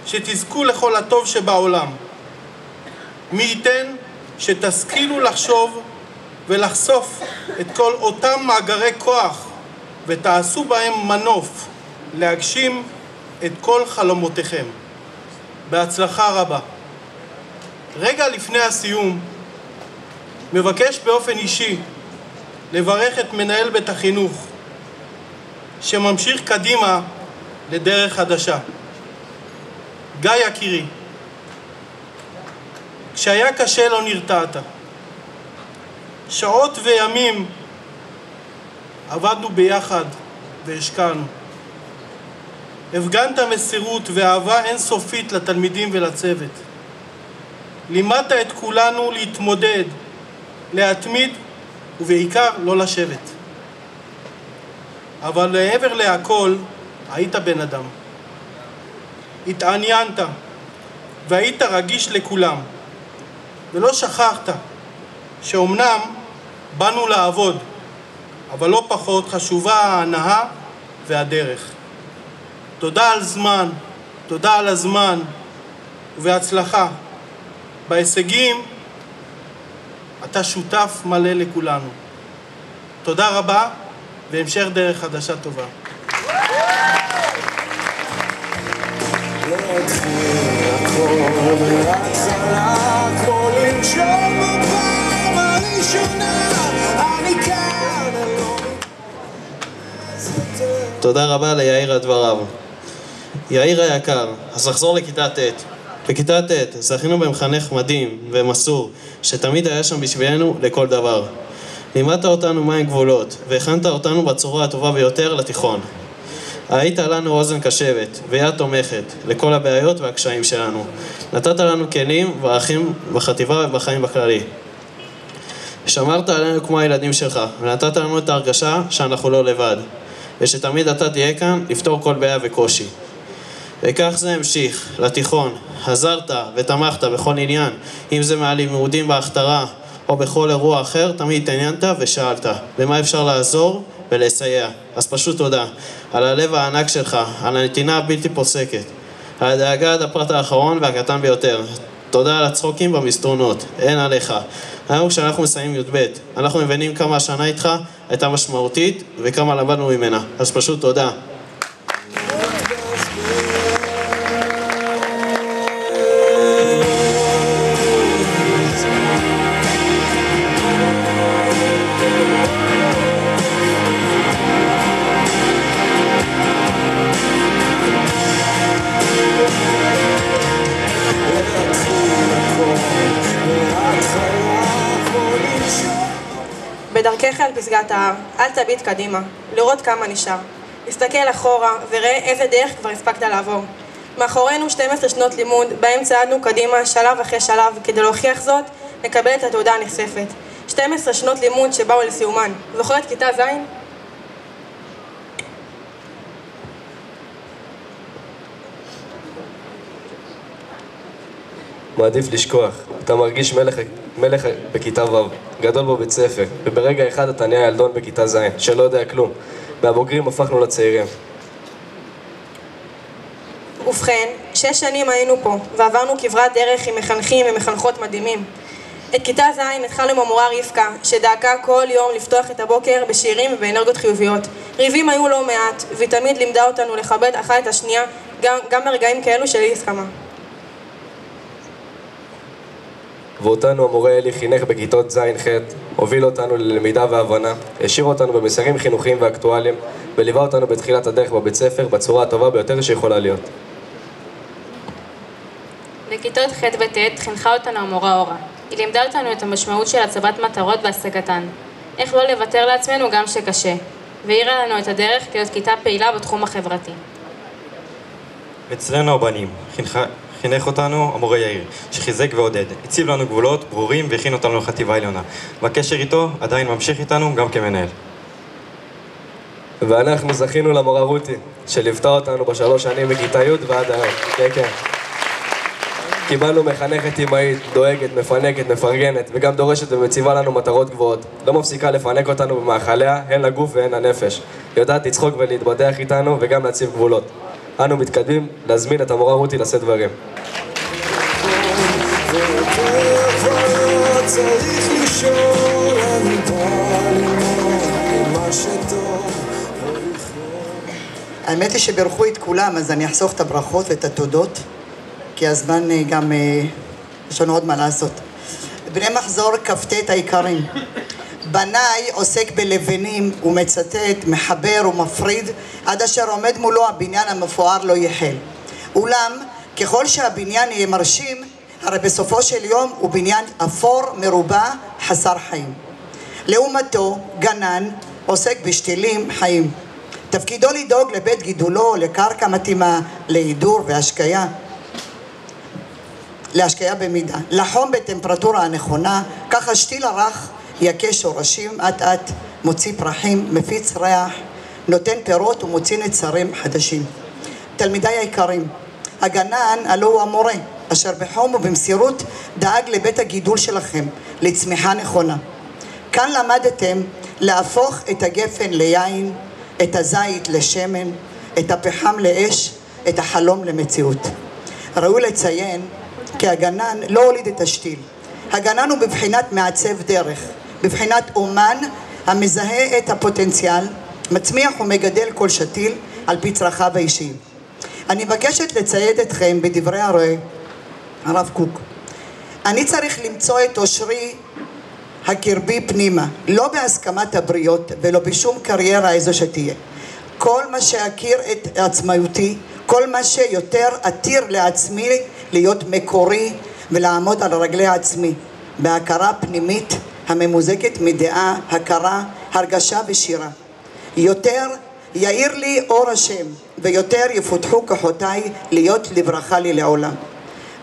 שתזכו לכל הטוב שבעולם. מי ייתן שתשכילו לחשוב ולחשוף את כל אותם מאגרי כוח ותעשו בהם מנוף להגשים את כל חלומותיכם. בהצלחה רבה. רגע לפני הסיום, מבקש באופן אישי לברך את מנהל בית החינוך שממשיך קדימה לדרך חדשה. גיא יקירי, כשהיה קשה לא נרתעת. שעות וימים עבדנו ביחד והשקענו. הפגנת מסירות ואהבה אינסופית לתלמידים ולצוות. לימדת את כולנו להתמודד, להתמיד ובעיקר לא לשבת. אבל לעבר להכל היית בן אדם. התעניינת והיית רגיש לכולם. ולא שכחת שאומנם באנו לעבוד, אבל לא פחות חשובה ההנאה והדרך. תודה על הזמן ובהצלחה. בהישגים אתה שותף מלא לכולנו. תודה רבה והמשך דרך חדשה טובה. תודה רבה ליאיר על דבריו. יאיר היקר, אז נחזור לכיתה ט'. בכיתה ט' זכינו במחנך מדהים ומסור, שתמיד היה שם בשבילנו לכל דבר. לימדת אותנו מהם גבולות, והכנת אותנו בצורה הטובה ביותר לתיכון. היית לנו אוזן קשבת ויד תומכת לכל הבעיות והקשיים שלנו. נתת לנו כלים וערכים בחטיבה ובחיים בכללי. שמרת עלינו כמו הילדים שלך, ונתת לנו את ההרגשה שאנחנו לא לבד, ושתמיד אתה תהיה כאן לפתור כל בעיה וקושי. וכך זה המשיך לתיכון. עזרת ותמכת בכל עניין, אם זה מהלימודים בהכתרה או בכל אירוע אחר, תמיד התעניינת ושאלת במה אפשר לעזור ולסייע. אז פשוט תודה על הלב הענק שלך, על הנתינה הבלתי פוסקת, על הדאגה עד הפרט האחרון והקטן ביותר. תודה על הצחוקים במסדרונות, אין עליך. היום כשאנחנו מסיימים י"ב, אנחנו מבינים כמה השנה איתך הייתה משמעותית וכמה למדנו ממנה. אז פשוט תודה. בדרכך על פסגת ההר, אל תביט קדימה, לראות כמה נשאר. הסתכל אחורה וראה איזה דרך כבר הספקת לעבור. מאחורינו 12 שנות לימוד, בהם צעדנו קדימה שלב אחרי שלב, כדי להוכיח זאת, לקבל את התעודה הנחשפת. 12 שנות לימוד שבאו לסיומן. זוכר את כיתה ז'? מעדיף לשכוח. אתה מרגיש מלך בכיתה ו', גדול בבית ספר, וברגע אחד אתה נהיה ילדון בכיתה ז', שלא יודע כלום. מהבוגרים הפכנו לצעירים. ובכן, 6 שנים היינו פה, ועברנו כברת דרך עם מחנכים ומחנכות מדהימים. את כיתה ז' התחלנו עם המורה רבקה, שדאגה כל יום לפתוח את הבוקר בשירים ובאנרגיות חיוביות. ריבים היו לא מעט, והיא תמיד לימדה אותנו לכבד אחת את השנייה, גם ברגעים כאלו של אי הסכמה. ואותנו המורה אלי חינך בכיתות ז'-ח', הוביל אותנו ללמידה והבנה, השאיר אותנו במסרים חינוכיים ואקטואליים, וליווה אותנו בתחילת הדרך בבית ספר בצורה הטובה ביותר שיכולה להיות. בכיתות ח' וט' חינכה אותנו המורה אורה. היא לימדה אותנו את המשמעות של הצבת מטרות והשגתן. איך לא לוותר לעצמנו גם שקשה, והאירה לנו את הדרך להיות כיתה פעילה בתחום החברתי. אצלנו הבנים, חינך אותנו המורה יאיר, שחיזק ועודד, הציב לנו גבולות ברורים והכין אותנו לחטיבה העליונה. והקשר איתו עדיין ממשיך איתנו גם כמנהל. ואנחנו זכינו למורה רותי, שליוותה אותנו ב3 שנים בכיתה י' ועד היום. כן. קיבלנו מחנכת אמהית, דואגת, מפנקת, מפרגנת, וגם דורשת ומציבה לנו מטרות גבוהות. לא מפסיקה לפנק אותנו במאכליה, הן לגוף והן לנפש. יודעת לצחוק ולהתבדח איתנו וגם להציב גבולות. אנו מתקדמים להזמין את המורה רותי לשאת דברים. האמת היא שברכו את כולם, אז אני אחסוך את הברכות ואת התודות, כי הזמן גם, יש לנו עוד מה לעשות. בני מחזור כ"ט העיקרים. בנאי עוסק בלבנים, הוא מצטט, מחבר ומפריד, עד אשר עומד מולו הבניין המפואר לא יחל. אולם, ככל שהבניין יהיה מרשים, הרי בסופו של יום הוא בניין אפור, מרובע, חסר חיים. לעומתו, גנן עוסק בשתילים חיים. תפקידו לדאוג לבית גידולו, לקרקע מתאימה, להידור והשקיה. להשקיה במידה. לחום בטמפרטורה הנכונה, ככה שתיל הרך יכה שורשים, אט מוציא פרחים, מפיץ ריח, נותן פירות ומוציא נצרים חדשים. תלמידיי היקרים, הגנן הלא הוא המורה, אשר בחום ובמסירות דאג לבית הגידול שלכם, לצמיחה נכונה. כאן למדתם להפוך את הגפן ליין, את הזית לשמן, את הפחם לאש, את החלום למציאות. ראוי לציין כי הגנן לא הוליד את השתיל. הגנן הוא בבחינת מעצב דרך, בבחינת אומן המזהה את הפוטנציאל, מצמיח ומגדל כל שתיל על פי צרכיו האישיים. אני מבקשת לצייד אתכם בדברי הרב קוק. אני צריך למצוא את אושרי הקרבי פנימה, לא בהסכמת הבריות ולא בשום קריירה איזו שתהיה. כל מה שאכיר את עצמיותי, כל מה שיותר אתיר לעצמי להיות מקורי ולעמוד על רגלי עצמי, בהכרה פנימית הממוזגת מדעה, הכרה, הרגשה ושירה. יותר יאיר לי אור השם ויותר יפותחו כוחותיי להיות לברכה לי לעולם.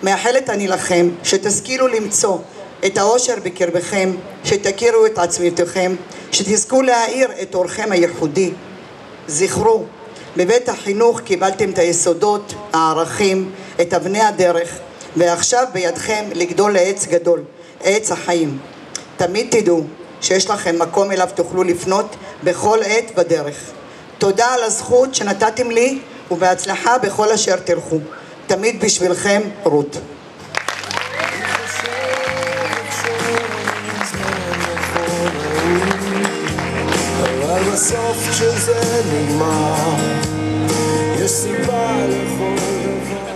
מאחלת אני לכם שתשכילו למצוא את האושר בקרבכם, שתכירו את עצמיותכם, שתזכו להאיר את אורכם הייחודי. זכרו, בבית החינוך קיבלתם את היסודות, הערכים, את אבני הדרך, ועכשיו בידכם לגדול לעץ גדול, עץ החיים. תמיד תדעו שיש לכם מקום אליו תוכלו לפנות בכל עת בדרך. תודה על הזכות שנתתם לי ובהצלחה בכל אשר תלכו. תמיד בשבילכם, רות. אבל בסוף כשזה נגמר יש סיבה לכל דבר.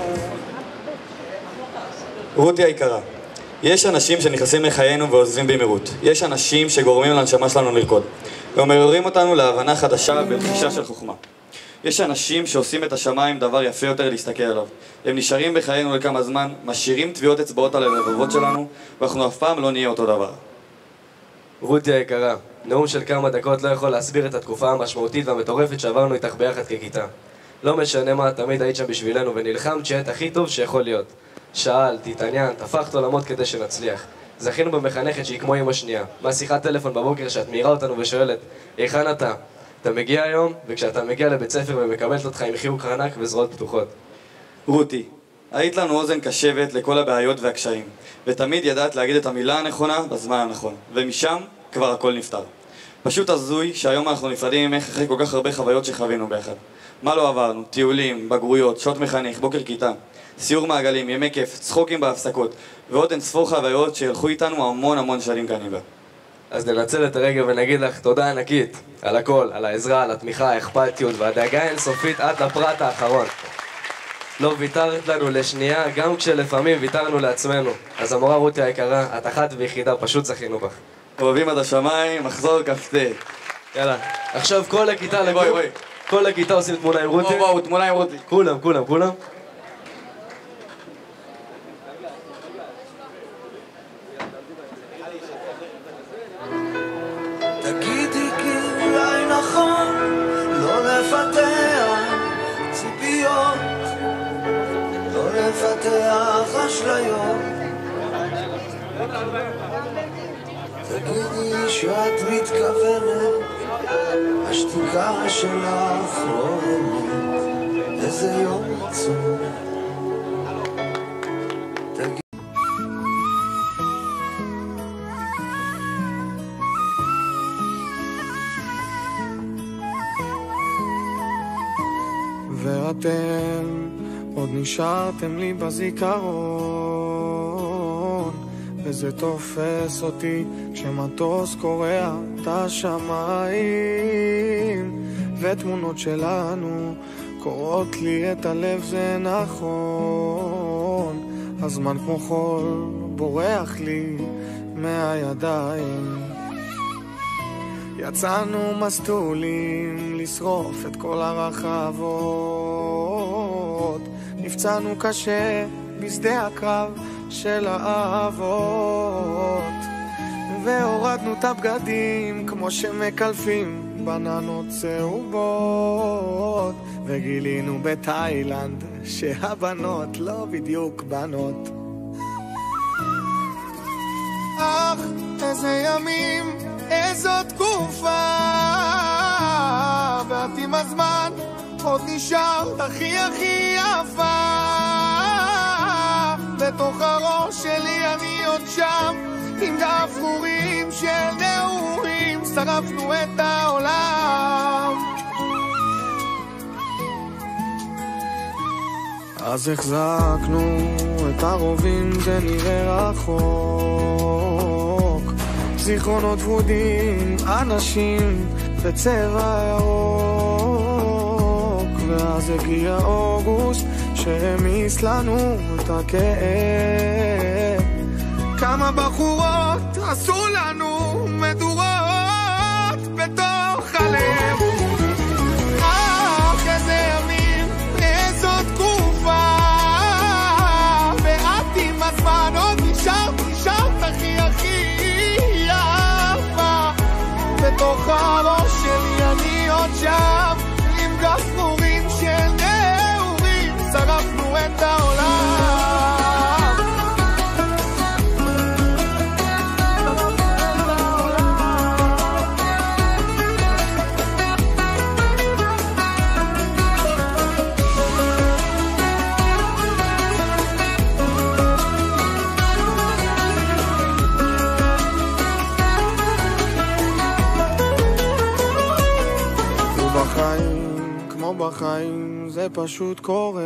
רותי היקרה, יש אנשים שנכנסים לחיינו ועוזבים במהירות. יש אנשים שגורמים לנשמה שלנו לרקוד ומעוררים אותנו להבנה חדשה ברכישה של חוכמה. יש אנשים שעושים את השמיים דבר יפה יותר להסתכל עליו. הם נשארים בחיינו לכמה זמן, משאירים טביעות אצבעות על הלבבות שלנו, ואנחנו אף פעם לא נהיה אותו דבר. רותי היקרה, נאום של כמה דקות לא יכול להסביר את התקופה המשמעותית והמטורפת שעברנו איתך ביחד ככיתה. לא משנה מה, תמיד היית שם בשבילנו ונלחמת שהיית הכי טוב שיכול להיות. שאלת, התעניינת, הפכת עולמות כדי שנצליח. זכינו במחנכת שהיא כמו אמא שנייה. מהשיחת טלפון בבוקר שאת מאירה אותנו ושואלת, היכן אתה? אתה מגיע היום, וכשאתה מגיע לבית ספר ומקבלת אותך עם חיוך ענק וזרועות פתוחות. רותי, היית לנו אוזן קשבת לכל הבעיות והקשיים, ותמיד ידעת להגיד את המילה הנכונה בזמן הנכון, ומשם כבר הכל נפתר. פשוט הזוי שהיום אנחנו נפרדים ממך אחרי כל כך הרבה חוויות שחווינו ביחד. מה לא עברנו? טיולים, בגרויות, שעות מחנך, בוקר כיתה, סיור מעגלים, ימי כיף, צחוקים בהפסקות, ועוד אין ספור חוויות שהלכו איתנו המון שנים קניבה. אז ננצל את הרגע ונגיד לך תודה ענקית על הכל, על העזרה, על התמיכה, האכפתיות והדאגה האינסופית עד לפרט האחרון. לא ויתרת לנו לשנייה, גם כשלפעמים ויתרנו לעצמנו. אז המורה רותי היקרה, את אחת ויחידה, פשוט זכינו בך. אוהבים עד השמיים, מחזור כ"ט. יאללה, עכשיו כל הכיתה לגור. כל הכיתה עושים תמונה עם רותי. בואו, תמונה עם רותי. כולם. תגידי כי אולי נכון לא לפתח ציפיות, לא לפתח אשליות. תגידי שאת מתכוונת, השתיקה שלך לא אמת, איזה יום עצוב. אתם עוד נשארתם לי בזיכרון, וזה תופס אותי כשמטוס קורע את השמיים, ותמונות שלנו קוראות לי את הלב, זה נכון, הזמן כמו חול בורח לי מהידיים. יצאנו מסטולים לשרוף את כל הרחבות, נפצענו קשה בשדה הקרב של האבות, והורדנו את הבגדים כמו שמקלפים בננות צהובות, וגילינו בתאילנד שהבנות לא בדיוק בנות. אך איזה ימים, איזו תקופה, ואת עם הזמן עוד נשארת הכי הכי יפה. בתוך הראש שלי אני עוד שם, עם דפורים של נעורים, שרפנו את העולם. אז החזקנו את הרובים, זה נראה רחוק, זיכרונות ורודים, אנשים בצבע ירוק. ואז הגיע אוגוסט שהמיס לנו את הכאב, כמה בחורות עשו לנו מדורות בתוך הלב. איזה ימים, איזו תקופה, ואת עם הזמן עוד נשארת הכי הכי יפה. בתוך הראש שלי אני עוד שם, עם גפרורים של נעורים, שרפנו את העולם. כמו בחיים זה פשוט קורה,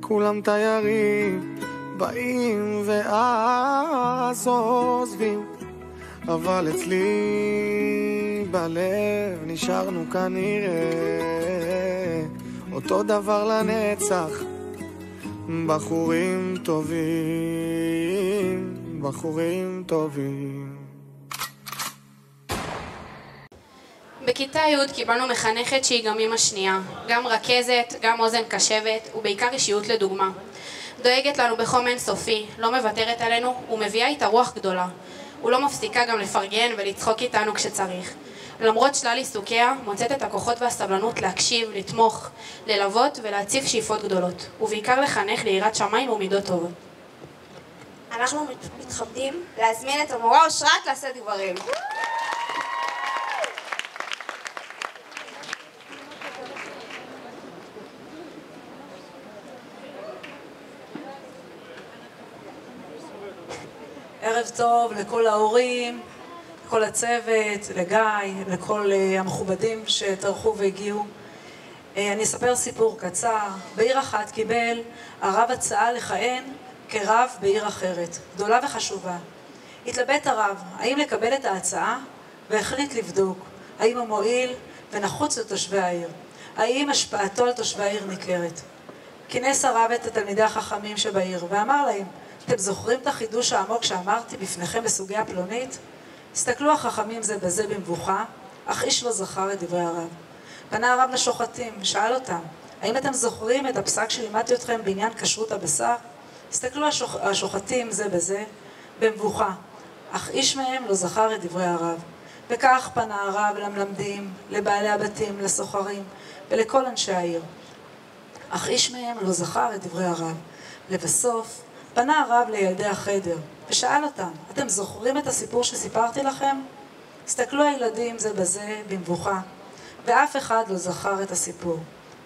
כולם תיירים באים ואז עוזבים, אבל אצלי בלב נשארנו כנראה אותו דבר לנצח. בחורים טובים, בחורים טובים. בכיתה י' קיבלנו מחנכת שהיא גם אמא שנייה, גם רכזת, גם אוזן קשבת, ובעיקר אישיות לדוגמה. דואגת לנו בחום אינסופי, לא מוותרת עלינו, ומביאה איתה רוח גדולה. הוא לא מפסיקה גם לפרגן ולצחוק איתנו כשצריך. למרות שלל עיסוקיה, מוצאת את הכוחות והסבלנות להקשיב, לתמוך, ללוות ולהציב שאיפות גדולות, ובעיקר לחנך ליראת שמיים ומידות טובות. אנחנו מתכבדים להזמין את המורה אושרת לשאת דברים. ערב טוב לכל ההורים, לכל הצוות, לגיא, לכל המכובדים שטרחו והגיעו. אני אספר סיפור קצר. בעיר אחת קיבל הרב הצעה לכהן כרב בעיר אחרת, גדולה וחשובה. התלבט הרב האם לקבל את ההצעה, והחליט לבדוק האם הוא מועיל ונחוץ לתושבי העיר, האם השפעתו על תושבי העיר ניכרת. כינס הרב את התלמידי החכמים שבעיר ואמר להם, אתם זוכרים את החידוש העמוק שאמרתי בפניכם בסוגיה פלונית? הסתכלו החכמים זה בזה במבוכה, אך איש לא זכר את דברי הרב. פנה הרב לשוחטים, שאל אותם, האם אתם זוכרים את הפסק שלימדתי אתכם בעניין כשרות הבשר? הסתכלו השוחטים זה בזה במבוכה, אך איש מהם לא זכר את דברי הרב. וכך פנה הרב למלמדים, לבעלי הבתים, לסוחרים ולכל אנשי העיר. אך איש מהם לא זכר את דברי הרב. לבסוף, פנה הרב לילדי החדר ושאל אותם, אתם זוכרים את הסיפור שסיפרתי לכם? הסתכלו הילדים זה בזה במבוכה, ואף אחד לא זכר את הסיפור.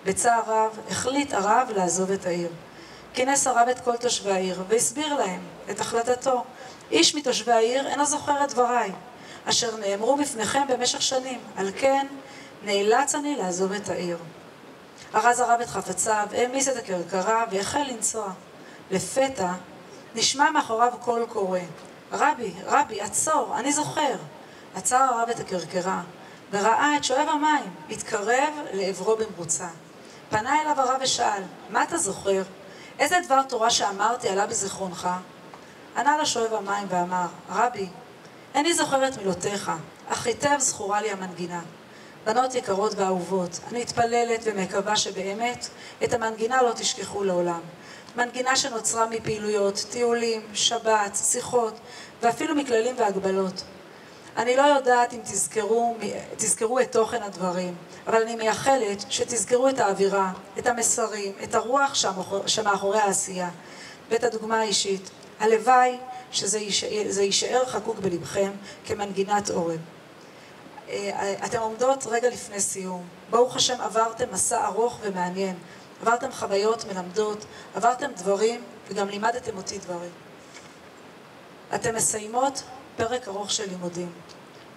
בצער רב החליט הרב לעזוב את העיר. כינס הרב את כל תושבי העיר והסביר להם את החלטתו. איש מתושבי העיר אינו זוכר את דבריי, אשר נאמרו בפניכם במשך שנים, על כן נאלץ אני לעזוב את העיר. ארז הרב את חפציו, העמיס את הכרכרה והחל לנסוע. לפתע נשמע מאחוריו קול קורא. רבי, עצור, אני זוכר. עצר הרב את הכרכרה וראה את שואב המים, התקרב לעברו במרוצה. פנה אליו הרב ושאל, מה אתה זוכר? איזה דבר תורה שאמרתי עלה בזיכרונך? ענה לו שואב המים ואמר, רבי, איני זוכר את מילותיך, אך היטב זכורה לי המנגינה. בנות יקרות ואהובות, אני מתפללת ומקווה שבאמת את המנגינה לא תשכחו לעולם. מנגינה שנוצרה מפעילויות, טיולים, שבת, שיחות ואפילו מכללים והגבלות. אני לא יודעת אם תזכרו את תוכן הדברים, אבל אני מייחלת שתזכרו את האווירה, את המסרים, את הרוח שמאחורי העשייה ואת הדוגמה האישית. הלוואי שזה יישאר חקוק בלבכם כמנגינת אורן. אתם עומדות רגע לפני סיום. ברוך השם עברתם מסע ארוך ומעניין. עברתם חוויות מלמדות, עברתם דברים וגם לימדתם אותי דברים. אתם מסיימות פרק ארוך של לימודים.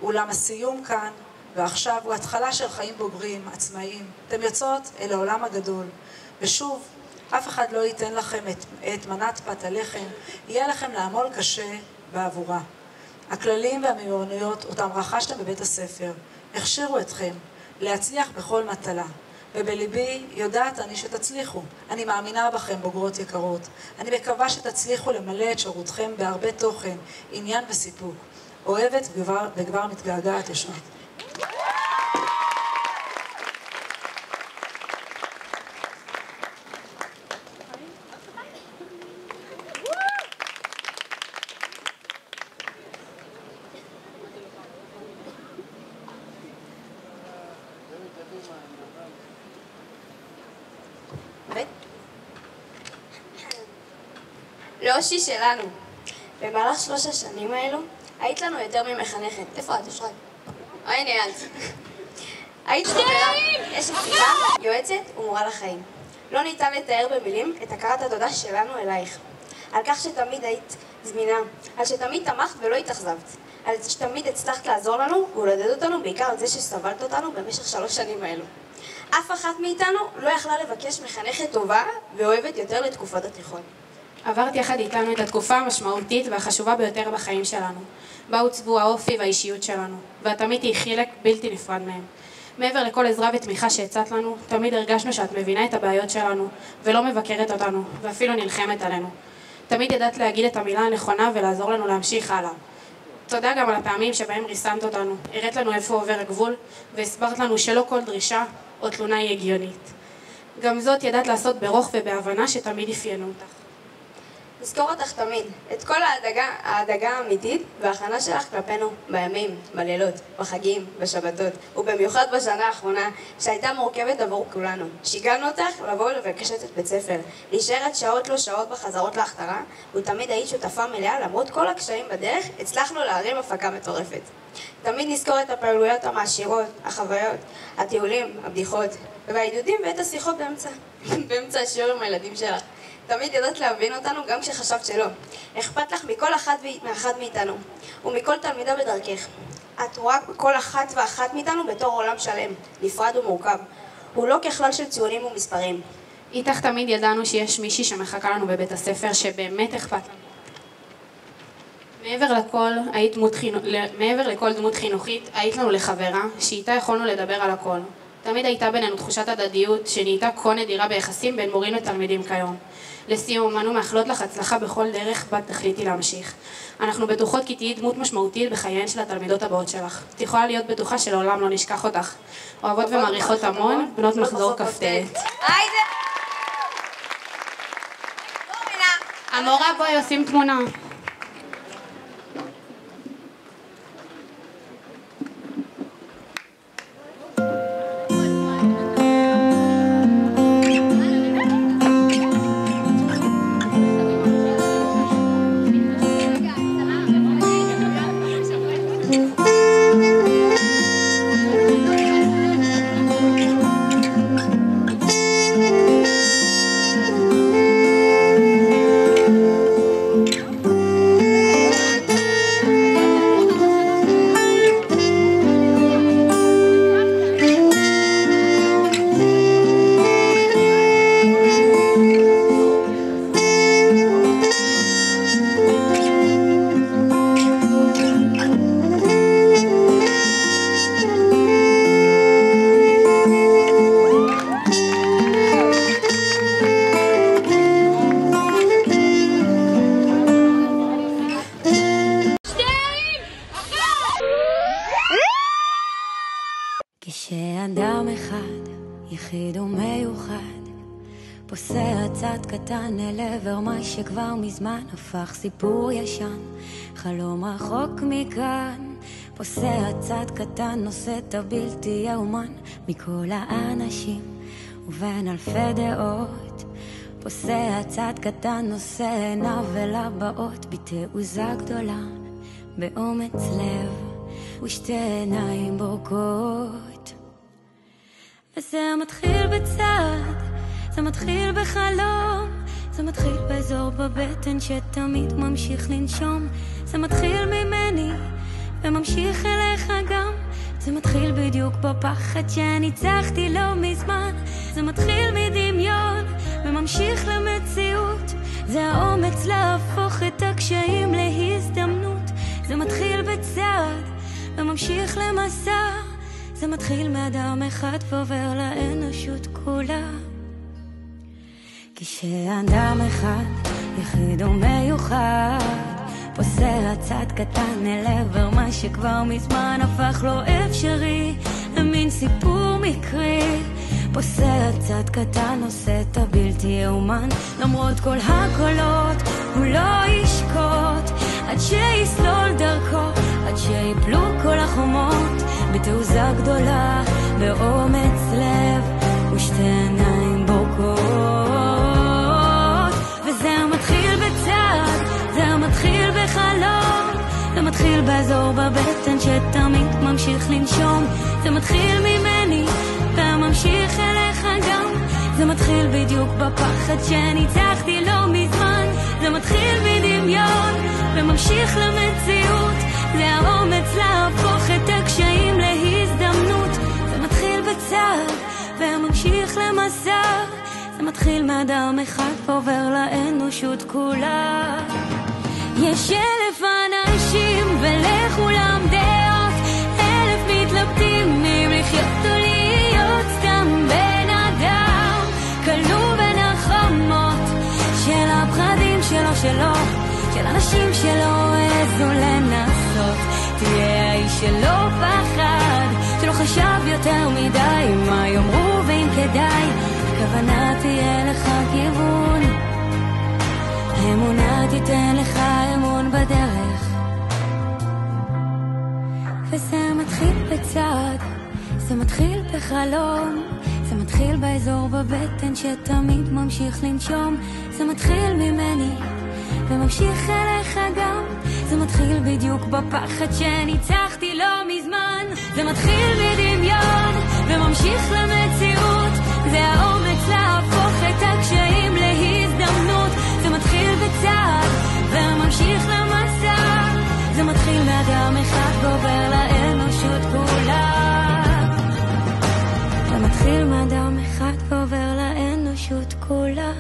אולם הסיום כאן ועכשיו הוא התחלה של חיים בוגרים, עצמאיים. אתם יוצאות אל העולם הגדול. ושוב, אף אחד לא ייתן לכם את מנת פת הלחם, יהיה לכם לעמול קשה בעבורה. הכללים והמיומנויות אותם רכשתם בבית הספר, הכשירו אתכם להצליח בכל מטלה. ובליבי יודעת אני שתצליחו. אני מאמינה בכם, בוגרות יקרות. אני מקווה שתצליחו למלא את שירותכם בהרבה תוכן, עניין וסיפוק. אוהבת וכבר מתגעגעת ישנות. לאושי שלנו, במהלך 3 השנים האלו, היית לנו יותר ממחנכת. איפה את, אושרת? הנה את. היית חברה, אשת חיבה, יועצת ומורה לחיים. לא ניתן לתאר במילים את הכרת התודה שלנו אלייך. על כך שתמיד היית זמינה, על שתמיד תמכת ולא התאכזבת, על שתמיד הצלחת לעזור לנו ולעודד אותנו, בעיקר על זה שסבלת אותנו במשך 3 שנים האלו. אף אחת מאיתנו לא יכלה לבקש מחנכת טובה ואוהבת יותר לתקופת התיכון. עברת יחד איתנו את התקופה המשמעותית והחשובה ביותר בחיים שלנו, בה עוצבו האופי והאישיות שלנו, ואת תמיד תהיי חלק בלתי נפרד מהם. מעבר לכל עזרה ותמיכה שהצעת לנו, תמיד הרגשנו שאת מבינה את הבעיות שלנו, ולא מבקרת אותנו, ואפילו נלחמת עלינו. תמיד ידעת להגיד את המילה הנכונה ולעזור לנו להמשיך הלאה. תודה גם על הפעמים שבהם ריסמת אותנו, הראת לנו איפה עובר הגבול, והסברת לנו שלא כל דרישה או תלונה היא הגיונית. גם זאת ידעת לעשות ברוך ובהבנה שתמיד אפיינו אותך. נזכור אותך תמיד, את כל ההדגה האמיתית וההכנה שלך כלפינו בימים, בלילות, בחגים, בשבתות, ובמיוחד בשנה האחרונה שהייתה מורכבת עבור כולנו. שיגענו אותך לבוא ולבקש את בית ספר, להישאר עד שעות לא שעות בחזרות להכתרה, ותמיד היית שותפה מלאה למרות כל הקשיים בדרך, הצלחנו להרים הפקה מטורפת. תמיד נזכור את הפעילויות המעשירות, החוויות, הטיולים, הבדיחות, והעידודים ואת השיחות באמצע השיעור עם הילדים שלך. תמיד ידעת להבין אותנו גם כשחשבת שלא. אכפת לך מכל אחד מאיתנו, ומכל תלמידה בדרכך. את רואה כל אחת ואחת מאיתנו בתור עולם שלם, נפרד ומורכב. הוא לא ככלל של ציונים ומספרים. איתך תמיד ידענו שיש מישהי שמחכה לנו בבית הספר שבאמת אכפת לנו. מעבר לכל דמות חינוכית, היית לנו לחברה שאיתה יכולנו לדבר על הכל. תמיד הייתה בינינו תחושת הדדיות שנהייתה כה נדירה ביחסים בין מורים לתלמידים כיום. לסיום, אנו מאחלות לך הצלחה בכל דרך בה תחליטי להמשיך. אנחנו בטוחות כי תהיי דמות משמעותית בחייהן של התלמידות הבאות שלך. את יכולה להיות בטוחה שלעולם לא נשכח אותך. אוהבות ומעריכות המון, בנות מחזור כ"ט. המורה בואי עושים תמונה. פוסע צעד קטן אל עבר מה שכבר מזמן הפך סיפור ישן, חלום רחוק מכאן. פוסע צעד קטן נושא את הבלתי יאומן מכל האנשים ובין אלפי דעות. פוסע צעד קטן נושא עיניו אל הבאות בתעוזה גדולה, באומץ לב ושתי עיניים בורקות. וזה מתחיל בצעד, זה מתחיל בחלום, זה מתחיל באזור בבטן שתמיד ממשיך לנשום. זה מתחיל ממני וממשיך אליך גם, זה מתחיל בדיוק בפחד שניצחתי לא מזמן. זה מתחיל מדמיון וממשיך למציאות, זה האומץ להפוך את הקשיים להזדמנות. זה מתחיל בצעד וממשיך למסע, זה מתחיל מאדם אחד ועובר לאנושות כולה. כשאדם אחד יחיד ומיוחד פוסע צעד קטן אל עבר מה שכבר מזמן הפך לא אפשרי, למין סיפור מקרי. פוסע צעד קטן עושה את הבלתי יאומן, למרות כל הקולות הוא לא ישקוט עד שיסלול דרכו, עד שיפלו כל החומות בתעוזה גדולה, באומץ לב ושתי עיניים בורקות. וזה מתחיל בצעד, זה מתחיל בחלום, זה מתחיל באזור בבטן שתמיד ממשיך לנשום. זה מתחיל ממני וממשיך אליך גם, זה מתחיל בדיוק בפחד שניצחתי לא מזמן. זה מתחיל מדמיון וממשיך למציאות, זה האומץ להפוך את הקשיים להזדמנות. זה מתחיל בצעד וממשיך למסע, זה מתחיל מאדם אחד ועובר לאנושות כולה. יש 1,000 אנשים ולכולם דעות, 1,000 מתלבטים אם לחיות או להיות סתם בן אדם, כלוא בין החומות של הפחדים שלו, של אנשים שלא העזו לנסות. תהיה האיש שלא פחד, שלא חשב יותר מדי מה יאמרו ואם כדאי. הכוונה תהיה לך כיוון, האמונה תיתן לך אמון בדרך. וזה מתחיל בצעד, זה מתחיל בחלום, זה מתחיל באזור בבטן שתמיד ממשיך לנשום. זה מתחיל ממני וממשיך אליך גם, זה מתחיל בדיוק בפחד שניצחתי לא מזמן. זה מתחיל מדמיון וממשיך למציאות, זה האומץ להפוך את הקשיים להזדמנות. זה מתחיל בצעד וממשיך למסע, זה מתחיל מאדם אחד ועובר לאנושות כולה. זה מתחיל מאדם אחד ועובר לאנושות כולה.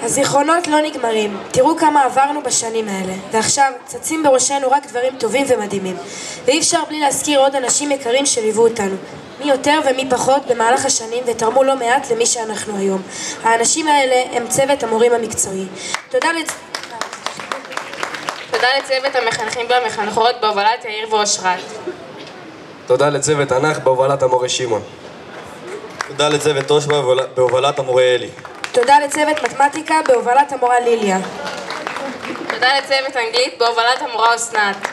הזיכרונות לא נגמרים, תראו כמה עברנו בשנים האלה, ועכשיו צצים בראשנו רק דברים טובים ומדהימים, ואי אפשר בלי להזכיר עוד אנשים יקרים שליוו אותנו, מי יותר ומי פחות במהלך השנים, ותרמו לא מעט למי שאנחנו היום. האנשים האלה הם צוות המורים המקצועי. תודה לצוות המחנכים והמחנכות בהובלת יאיר ואושרת. תודה לצוות ענך בהובלת המורה שמעון. תודה לצוות תושבע בהובלת המורה אלי. תודה לצוות מתמטיקה בהובלת המורה ליליה. תודה לצוות אנגלית בהובלת המורה אסנת.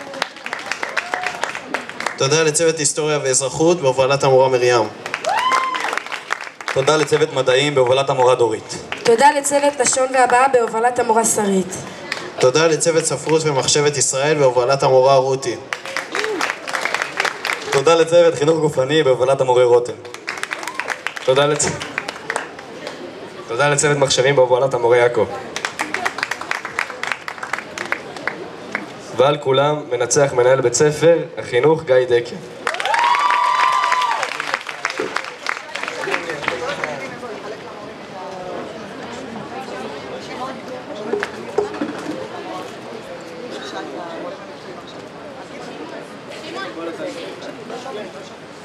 תודה לצוות היסטוריה ואזרחות בהובלת המורה מרים. תודה לצוות מדעים בהובלת המורה דורית. תודה לצוות לשון והבעה בהובלת המורה שרית. תודה לצוות ספרות ומחשבת ישראל בהובלת המורה רותי. תודה לצוות חינוך גופני בהובלת המורה רותם. תודה לצוות מחשבים בהובלת המורה יעקב. ועל כולם מנצח מנהל בית ספר החינוך גיא דקה.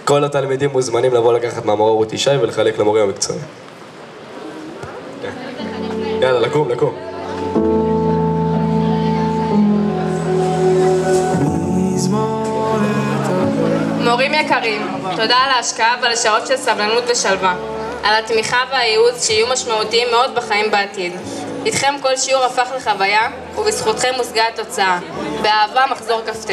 כל התלמידים מוזמנים לבוא לקחת מהמורה רות ישי ולחלק למורים המקצועיים. יאללה, לקום. מורים יקרים, תודה על ההשקעה ועל השעות של סבלנות ושלווה, על התמיכה והייעוץ שיהיו משמעותיים מאוד בחיים בעתיד. איתכם כל שיעור הפך לחוויה, ובזכותכם מושגה התוצאה. באהבה מחזור כ"ט.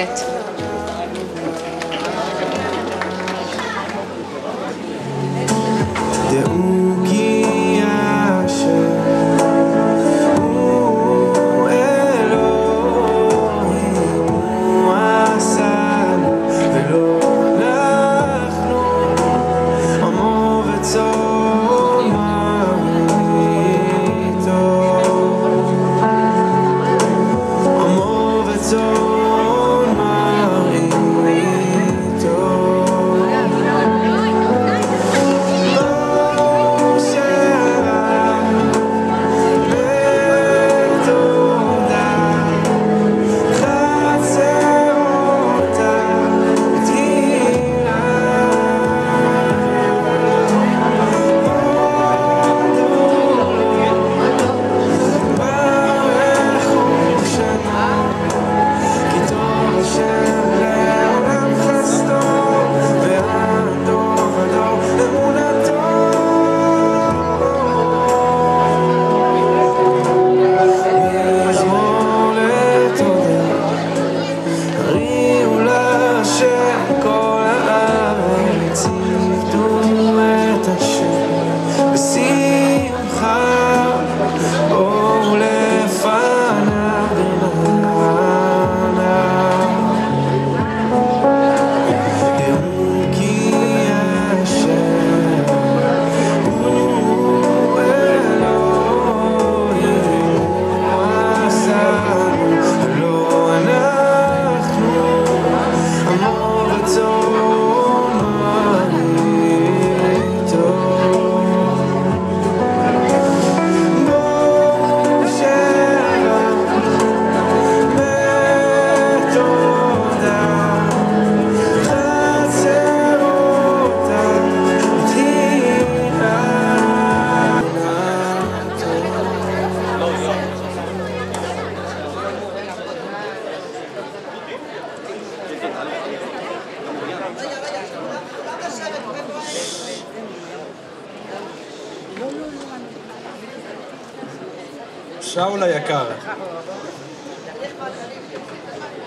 שאול היקר,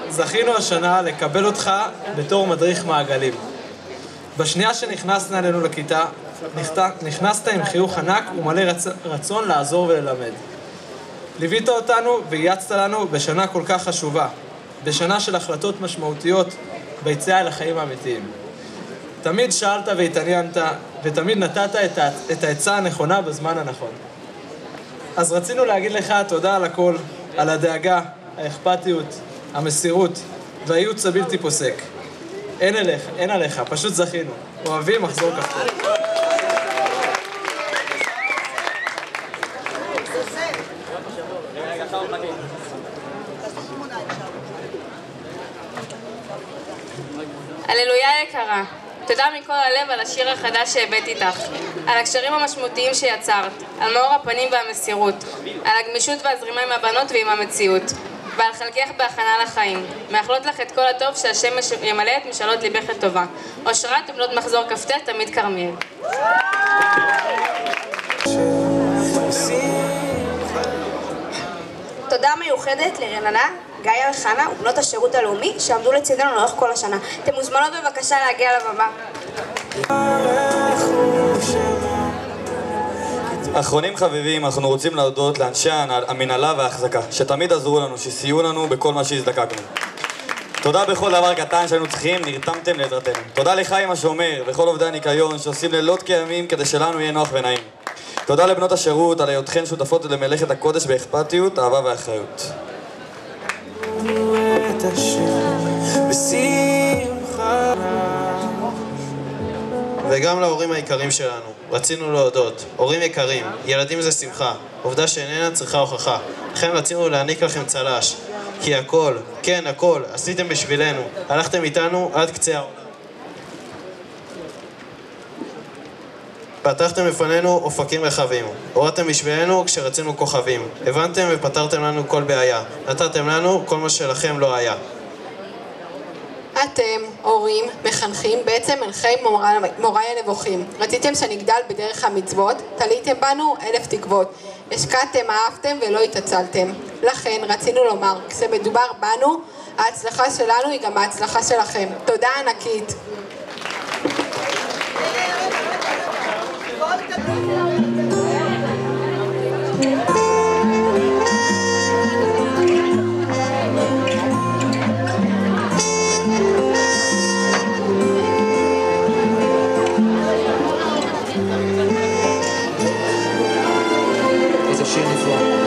זכינו השנה לקבל אותך בתור מדריך מעגלים. בשנייה שנכנסת אלינו לכיתה, נכנסת עם חיוך ענק ומלא רצון לעזור וללמד. ליווית אותנו וייעצת לנו בשנה כל כך חשובה, בשנה של החלטות משמעותיות ביציאה אל החיים האמיתיים. תמיד שאלת והתעניינת, ותמיד נתת את העצה הנכונה בזמן הנכון. אז רצינו להגיד לך תודה על הכל, על הדאגה, האכפתיות, המסירות והייעוץ הבלתי פוסק. אין עליך, פשוט זכינו. אוהבים, מחזור כ"ט. הללויה יקרה, תודה מכל הלב על השיר החדש שהבאת איתך, על הקשרים המשמעותיים שיצרת, על מאור הפנים והמסירות, על הגמישות והזרימה עם הבנות ועם המציאות, ועל חלקך בהכנה לחיים. מאחלות לך את כל הטוב שהשם ימלא את משאלות ליבך לטובה. אושרת ובנות מחזור כ"ט, תמיד כרמיאל. תודה מיוחדת לרננה, גיא וחנה ובנות השירות הלאומי שעמדו לצידנו לאורך כל השנה. אתם מוזמנות בבקשה להגיע לבמה. אחרונים חביבים, אנחנו רוצים להודות לאנשי המנהלה וההחזקה, שתמיד עזרו לנו, שסייעו לנו בכל מה שהזדקקנו. תודה בכל דבר קטן שהיינו צריכים, נרתמתם לעזרתנו. תודה לחיים השומר וכל עובדי הניקיון שעושים לילות כימים כדי שלנו יהיה נוח ונעים. תודה לבנות השירות על היותכן שותפות למלאכת הקודש באכפתיות, אהבה ואחריות. וגם להורים היקרים שלנו, רצינו להודות. הורים יקרים, ילדים זה שמחה, עובדה שאיננה צריכה הוכחה. לכן רצינו להעניק לכם צל"ש, כי הכל, כן הכל, עשיתם בשבילנו, הלכתם איתנו עד קצה העולם. פתחתם לפנינו אופקים רחבים, הורדתם בשבילנו כשרצינו כוכבים, הבנתם ופתרתם לנו כל בעיה, נתתם לנו כל מה שלכם לא היה. את אתם, הורים, מחנכים, בעצם מנחי מוריי הנבוכים. רציתם שנגדל בדרך המצוות, תליתם בנו 1000 תקוות. השקעתם, אהבתם ולא התעצלתם. לכן רצינו לומר, כשמדובר בנו, ההצלחה שלנו היא גם ההצלחה שלכם. תודה ענקית. איזה שיר נפלא.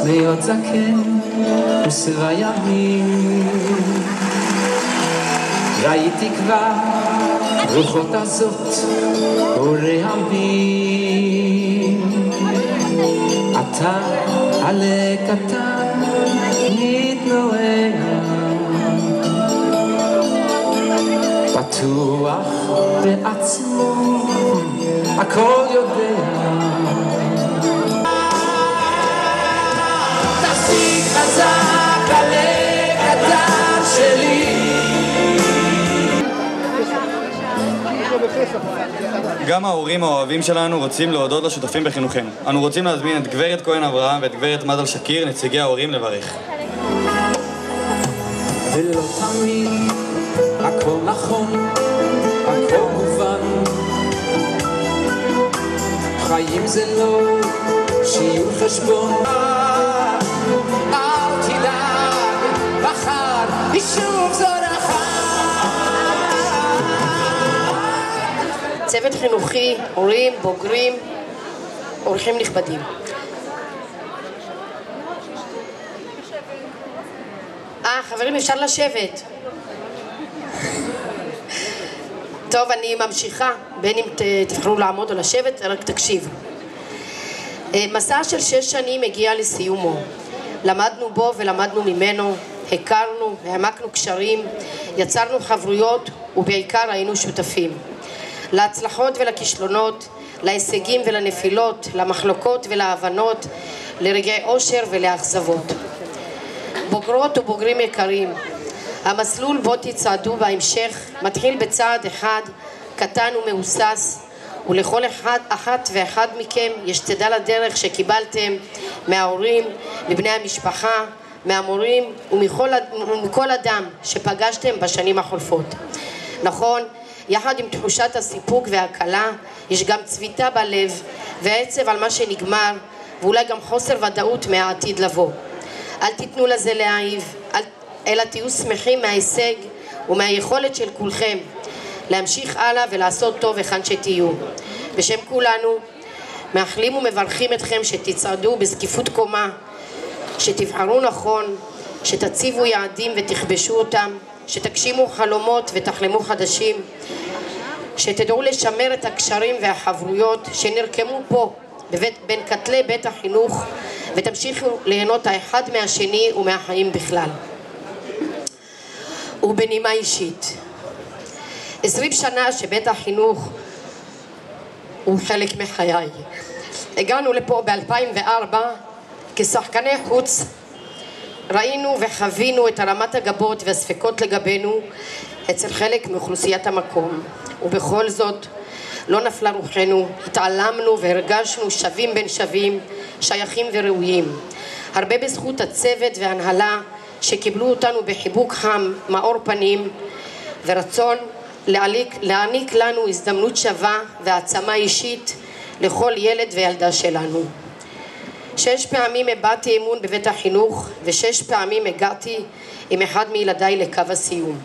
להיות זקן ושבע ימים ראיתי כבר רוחות הזאת ורעמים אתה עלה קטן מתנועע בטוח בעצמו הכל יודע חזק עלה קטן שלי. גם ההורים האוהבים שלנו רוצים להודות לשותפים בחינוכנו. אנו רוצים להזמין את גברת כהן אברהם ואת גברת מזל שקיר, נציגי ההורים, לברך. ולא תמיד הכל נכון, הכל מובן. חיים זה לא שיהיו חשבון. אל תדאג, בחר שוב זורחה. צוות חינוכי, הורים, בוגרים, אורחים נכבדים. חברים, אפשר לשבת. טוב, אני ממשיכה, בין אם תבחרו לעמוד או לשבת, רק תקשיב. מסע של 6 שנים הגיע לסיומו. למדנו בו ולמדנו ממנו, הכרנו והעמקנו קשרים, יצרנו חברויות ובעיקר היינו שותפים. להצלחות ולכישלונות, להישגים ולנפילות, למחלוקות ולהבנות, לרגעי אושר ולאכזבות. בוגרות ובוגרים יקרים, המסלול בו תצעדו בהמשך מתחיל בצעד אחד קטן ומאוסס, ולכל אחת ואחד מכם יש צידה לדרך שקיבלתם מההורים, מבני המשפחה, מהמורים ומכל אדם שפגשתם בשנים החולפות. נכון, יחד עם תחושת הסיפוק וההקלה יש גם צביטה בלב ועצב על מה שנגמר, ואולי גם חוסר ודאות מהעתיד לבוא. אל תיתנו לזה להעיב, אלא תהיו שמחים מההישג ומהיכולת של כולכם להמשיך הלאה ולעשות טוב היכן שתהיו. בשם כולנו מאחלים ומברכים אתכם שתצעדו בזקיפות קומה, שתבחרו נכון, שתציבו יעדים ותכבשו אותם, שתגשימו חלומות ותחלמו חדשים, שתדעו לשמר את הקשרים והחברויות שנרקמו פה בין כתלי בית החינוך, ותמשיכו ליהנות האחד מהשני ומהחיים בכלל. ובנימה אישית, 20 שנה שבית החינוך הוא חלק מחיי. הגענו לפה ב-2004 כשחקני חוץ, ראינו וחווינו את הרמת הגבות והספקות לגבינו אצל חלק מאוכלוסיית המקום, ובכל זאת לא נפלה רוחנו, התעלמנו והרגשנו שווים בין שווים, שייכים וראויים. הרבה בזכות הצוות והנהלה שקיבלו אותנו בחיבוק חם, מאור פנים ורצון להעניק לנו הזדמנות שווה והעצמה אישית לכל ילד וילדה שלנו. 6 פעמים הבעתי אמון בבית החינוך ו6 פעמים הגעתי עם אחד מילדיי לקו הסיום.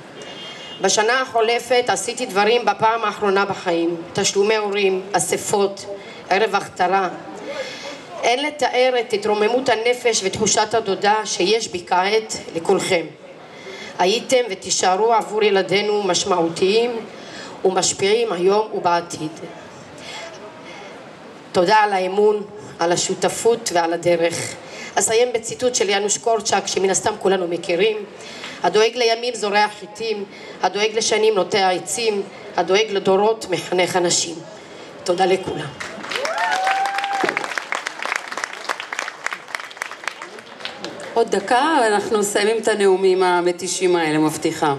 בשנה החולפת עשיתי דברים בפעם האחרונה בחיים, תשלומי הורים, אספות, ערב הכתרה. אין לתאר את התרוממות הנפש ותחושת התודה שיש בי כעת לכולכם. הייתם ותישארו עבור ילדינו משמעותיים ומשפיעים היום ובעתיד. תודה על האמון, על השותפות ועל הדרך. אסיים בציטוט של יאנוש קורצ'אק, שמן הסתם כולנו מכירים: הדואג לימים זורע חיטים, הדואג לשנים נוטע עצים, הדואג לדורות מחנך אנשים. תודה לכולם. עוד דקה ואנחנו מסיימים את הנאומים המתישים האלה, מבטיחה.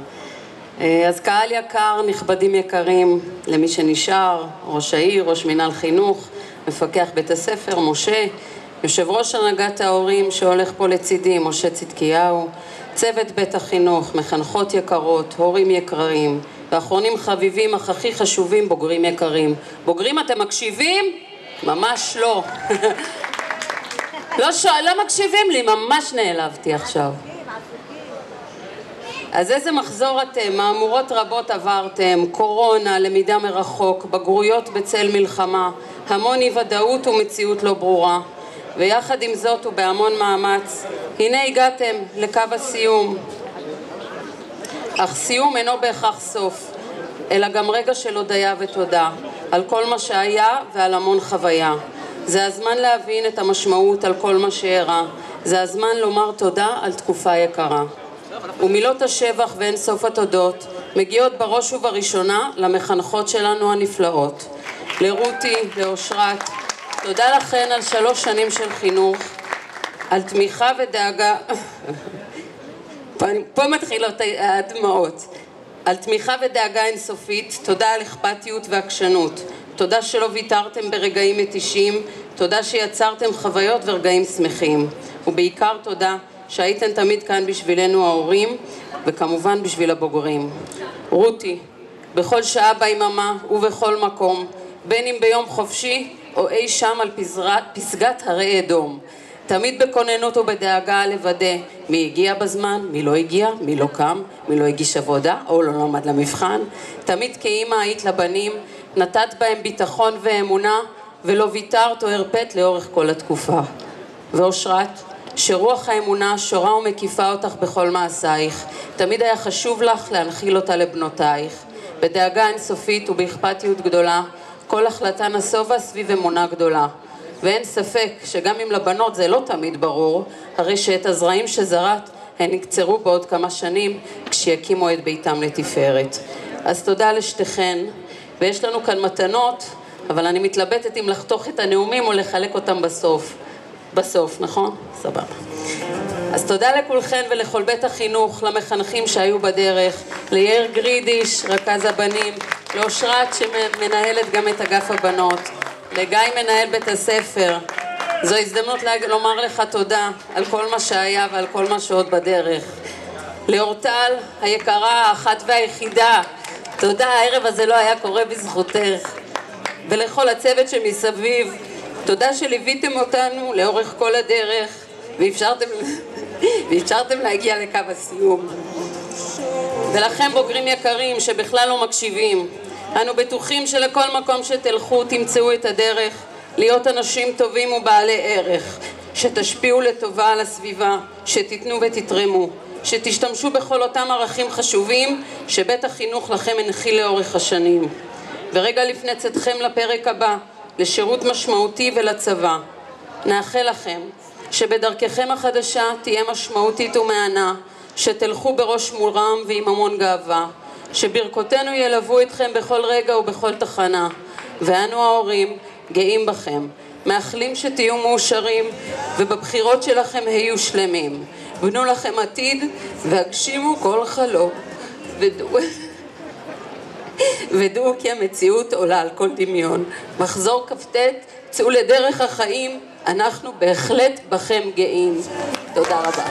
אז קהל יקר, נכבדים יקרים, למי שנשאר, ראש העיר, ראש מינהל חינוך, מפקח בית הספר, משה, יושב ראש הנהגת ההורים שהולך פה לצידי, משה צדקיהו, צוות בית החינוך, מחנכות יקרות, הורים יקרים, ואחרונים חביבים, אך הכי חשובים, בוגרים יקרים. בוגרים, אתם מקשיבים? ממש לא. לא מקשיבים לי, ממש נעלבתי עכשיו. אז איזה מחזור אתם? מהמורות רבות עברתם, קורונה, למידה מרחוק, בגרויות בצל מלחמה, המון אי ודאות ומציאות לא ברורה. ויחד עם זאת ובהמון מאמץ, הנה הגעתם לקו הסיום. אך סיום אינו בהכרח סוף, אלא גם רגע של הודיה ותודה, על כל מה שהיה ועל המון חוויה. זה הזמן להבין את המשמעות על כל מה שאירע, זה הזמן לומר תודה על תקופה יקרה. ומילות השבח ואין סוף התודות מגיעות בראש ובראשונה למחנכות שלנו הנפלאות. לרותי, לאושרת, תודה לכן על 3 שנים של חינוך, על תמיכה ודאגה, פה מתחילות הדמעות, על תמיכה ודאגה אינסופית, תודה על אכפתיות ועקשנות, תודה שלא ויתרתם ברגעים מתישים, תודה שיצרתם חוויות ורגעים שמחים, ובעיקר תודה שהייתם תמיד כאן בשבילנו ההורים, וכמובן בשביל הבוגרים. רותי, בכל שעה ביממה ובכל מקום, בין אם ביום חופשי או אי שם על פסגת הרי אדום, תמיד בכוננות ובדאגה לוודא מי הגיע בזמן, מי לא הגיע, מי לא קם, מי לא הגיש עבודה או לא למד למבחן. תמיד כאימא היית לבנים, נתת בהם ביטחון ואמונה, ולא ויתרת או הרפאת לאורך כל התקופה. ואושרת, שרוח האמונה שורה ומקיפה אותך בכל מעשייך, תמיד היה חשוב לך להנחיל אותה לבנותייך. בדאגה אינסופית ובאכפתיות גדולה, כל החלטה נסובה סביב אמונה גדולה. ואין ספק שגם אם לבנות זה לא תמיד ברור, הרי שאת הזרעים שזרעת הן יקצרו בעוד כמה שנים כשיקימו את ביתם לתפארת. אז תודה לשתיכן, ויש לנו כאן מתנות, אבל אני מתלבטת אם לחתוך את הנאומים או לחלק אותם בסוף, נכון? סבבה. אז תודה לכולכן ולכל בית החינוך, למחנכים שהיו בדרך, ליאיר גרידיש, רכז הבנים, לאושרת שמנהלת גם את אגף הבנות, לגיא מנהל בית הספר. זו הזדמנות לומר לך תודה על כל מה שהיה ועל כל מה שעוד בדרך. לאורטל היקרה, האחת והיחידה, תודה, הערב הזה לא היה קורה בזכותך. ולכל הצוות שמסביב, תודה שליוויתם אותנו לאורך כל הדרך ואפשרתם להגיע לקו הסיום. ולכם בוגרים יקרים שבכלל לא מקשיבים, אנו בטוחים שלכל מקום שתלכו תמצאו את הדרך להיות אנשים טובים ובעלי ערך, שתשפיעו לטובה על הסביבה, שתיתנו ותתרמו, שתשתמשו בכל אותם ערכים חשובים שבית החינוך לכם הנחיל לאורך השנים. ורגע לפני צאתכם לפרק הבא, לשירות משמעותי ולצבא, נאחל לכם שבדרככם החדשה תהיה משמעותית ומענה, שתלכו בראש מורם ועם המון גאווה, שברכותינו ילוו אתכם בכל רגע ובכל תחנה, ואנו ההורים גאים בכם, מאחלים שתהיו מאושרים ובבחירות שלכם היו שלמים, בנו לכם עתיד והגשימו כל חלום, ודעו כי המציאות עולה על כל דמיון. מחזור כ"ט, צאו לדרך החיים, אנחנו בהחלט בכם גאים. תודה רבה.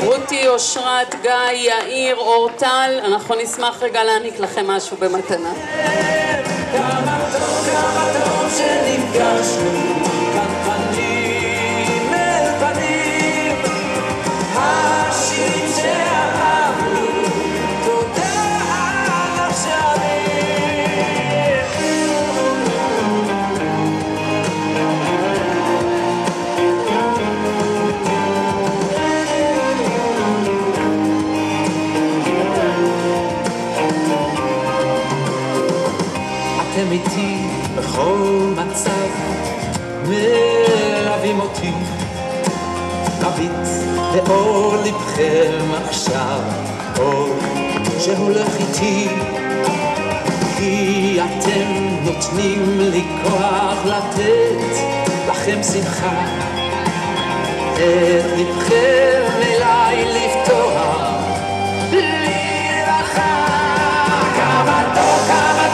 רותי, אושרת, גיא, יאיר, אורטל, אנחנו נשמח רגע להעניק לכם משהו במתנה. כמה טוב שנפגשנו כאן פנים אל פנים, השירים שאהבנו, תודה על השנים. בכל מצב מלווים אותי, מביט באור לבכם עכשיו, אור שהולך איתי, כי אתם נותנים לי כוח לתת לכם שמחה, את לבכם אליי לפתוח לי רחה. כמה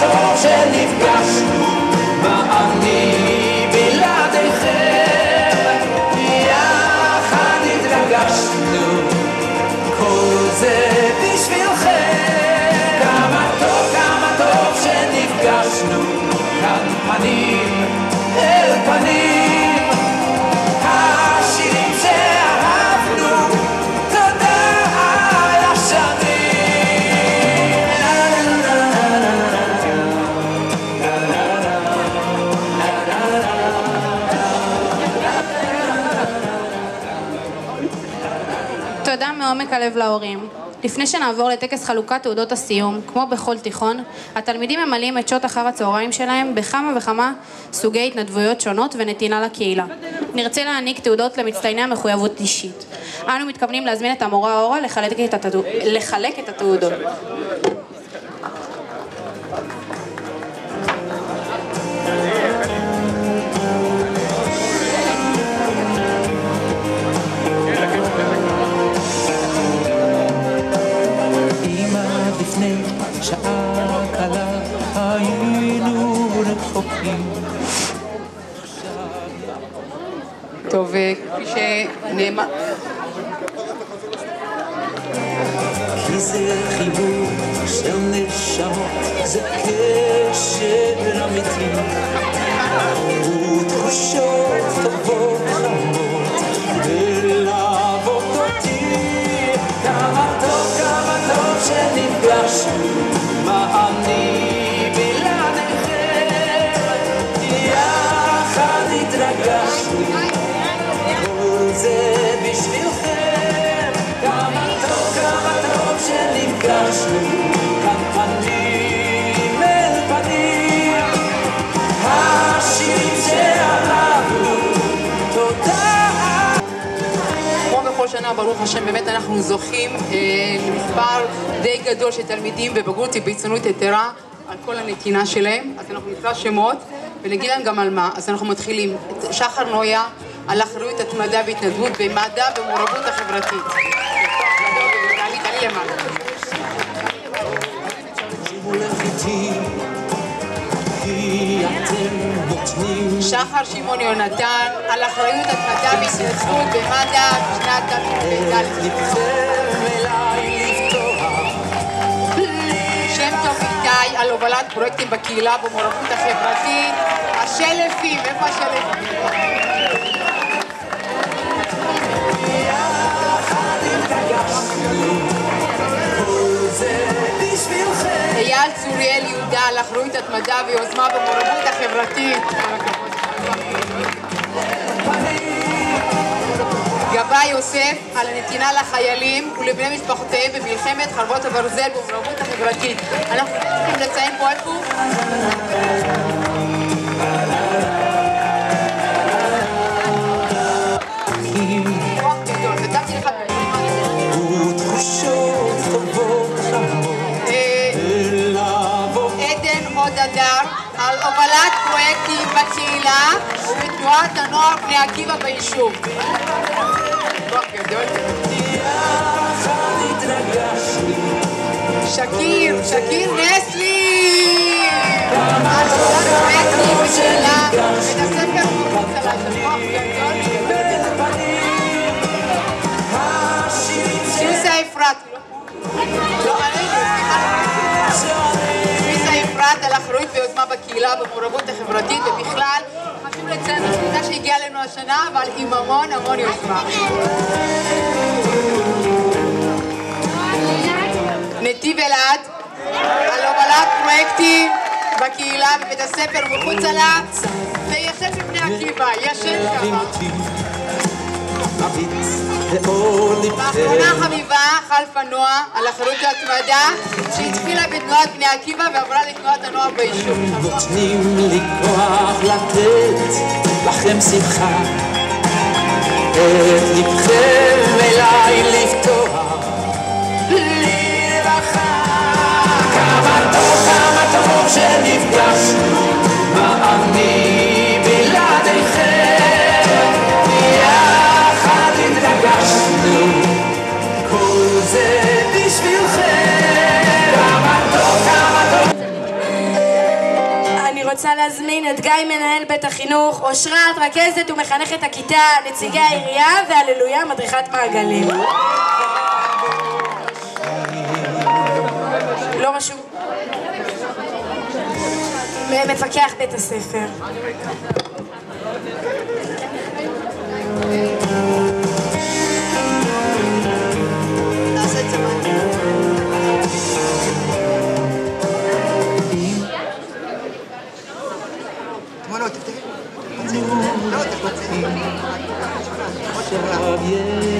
טוב שנפגשנו, מה אני בלעדיכם, יחד התרגשנו, כל זה בשבילכם. כמה טוב שנפגשנו, כאן פנים אל פנים, השירים שאהבנו, תודה על השנים. תודה מעומק הלב להורים. לפני שנעבור לטקס חלוקת תעודות הסיום, כמו בכל תיכון, התלמידים ממלאים את שעות אחר הצהריים שלהם בכמה וכמה סוגי התנדבויות שונות ונתינה לקהילה. נרצה להעניק תעודות למצטייני המחויבות אישית. אנו מתכוונים להזמין את המורה אורה לחלק את התעודות. שעה קלה היינו רחוקים. טוב, כפי שנאמר, כי זה חיבור של נשמות, זה קשר אמיתי, ותחושות טובות חמות ולעבוד אותי. כמה טוב שנפגשנו, מה אני בלעדיכם, יחד התרגשנו, כל זה בשבילכם. כמה טוב שנפגשנו, כאן פנים אל פנים, השירים שאהבנו, תודה. כמו בכל שנה, ברוך השם, באמת אנחנו זוכים למספר די גדול של תלמידים בבגרות בהצטיינות יתרה על כל הנתינה שלהם. אז אנחנו נקרא שמות ונגיד להם גם על מה. אז אנחנו מתחילים. שחר נויה על אחריות, התמדה והתנדבות במדע ומעורבות החברתית. תעלי למעלה. שחר שמעון יונתן על אחריות, התמדה והתנדבות במדע בשנת תשפ"ד. שם טוב איתי על הובלת פרויקטים בקהילה במעורבות החברתית. השלפים, איפה השלפים? אייל צוריאל יהודה על אחריות, התמדה ויוזמה במעורבות החברתית. גבאי יוסף על הנתינה לחיילים ולבני משפחותיהם במלחמת חרבות הברזל במעורבות החברתית. אנחנו צריכים לציין פה איפה? עדן עוד אדר על הובלת פרויקטים בקהילה ובתנועת הנוער בני עקיבא ביישוב. שקיר נסלי על הובלת פרויקטים בקהילה בית הספר מחוץ על השפוח גדול. שיסה אפרת על אחריות ויוזמה בקהילה במעורבות החברתית ובכלל. חשוב לציין את שהגיעה אלינו השנה, אבל עם המון יוזמה. נתיב אלעד על הובלת פרויקטים בקהילה בבית הספר ומחוץ לה, ויושב בבני עקיבא, ישן שם. ואור באחרונה לבכם. חביבה חלפה נועה על החילוץ והתמדה שהתחילה בתנועת בני עקיבא ועברה לתנועת הנוער ביישוב. נותנים לי כוח לתת לכם שמחה, את לבכם אליי לפתוח לי רווחה. כמה טוב שנפגשנו, מה אני בלעדיכם, יחד התרגשנו, כל זה בשבילכם. כמה טוב אני רוצה להזמין את גיא מנהל בית החינוך, אושרת רכזת ומחנכת הכיתה, נציגי העירייה והללויה מדריכת מעגלים. לא רשום. מפקח בית הספר.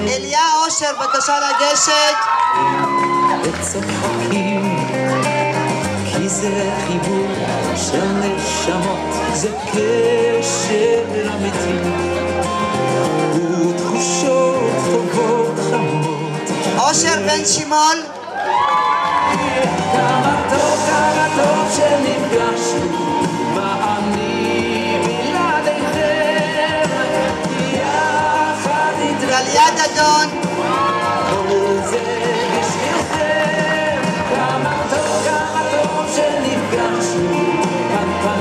אליה אושר, בבקשה לגשת. וצוחקים, כי זה חיבור של נשמות, זה קשר אמיתי ותחושות טובות חמות. אושר בן שמעון. כמה טוב שנפגשנו, מה אני בלעדיכם, יחד גליה דדון. כל זה בשבילכם. כמה טוב שנפגשנו,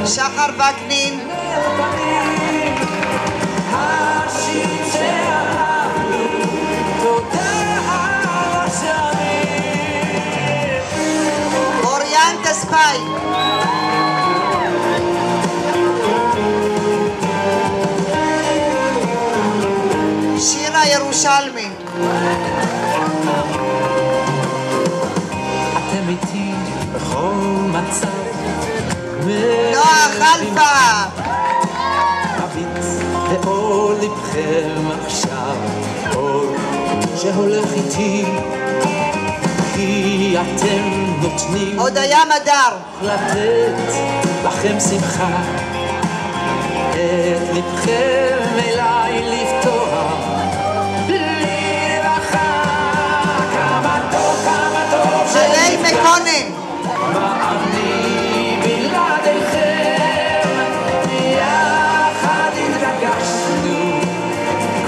שחר וקנין. השיר שאהבנו, תודה על השנים. אוריאן תספאי. שירה ירושלמי. אתם איתי בכל מצב, נועה חלפה. מביט באור לבכם עכשיו, אור שהולך איתי, כי אתם נותנים הודיה מדר. לתת לכם שמחה, את לבכם אליי לפתוח לי רווחה. כמה טוב הלל מקונן. מה אני בלעדיכם, יחד התרגשנו,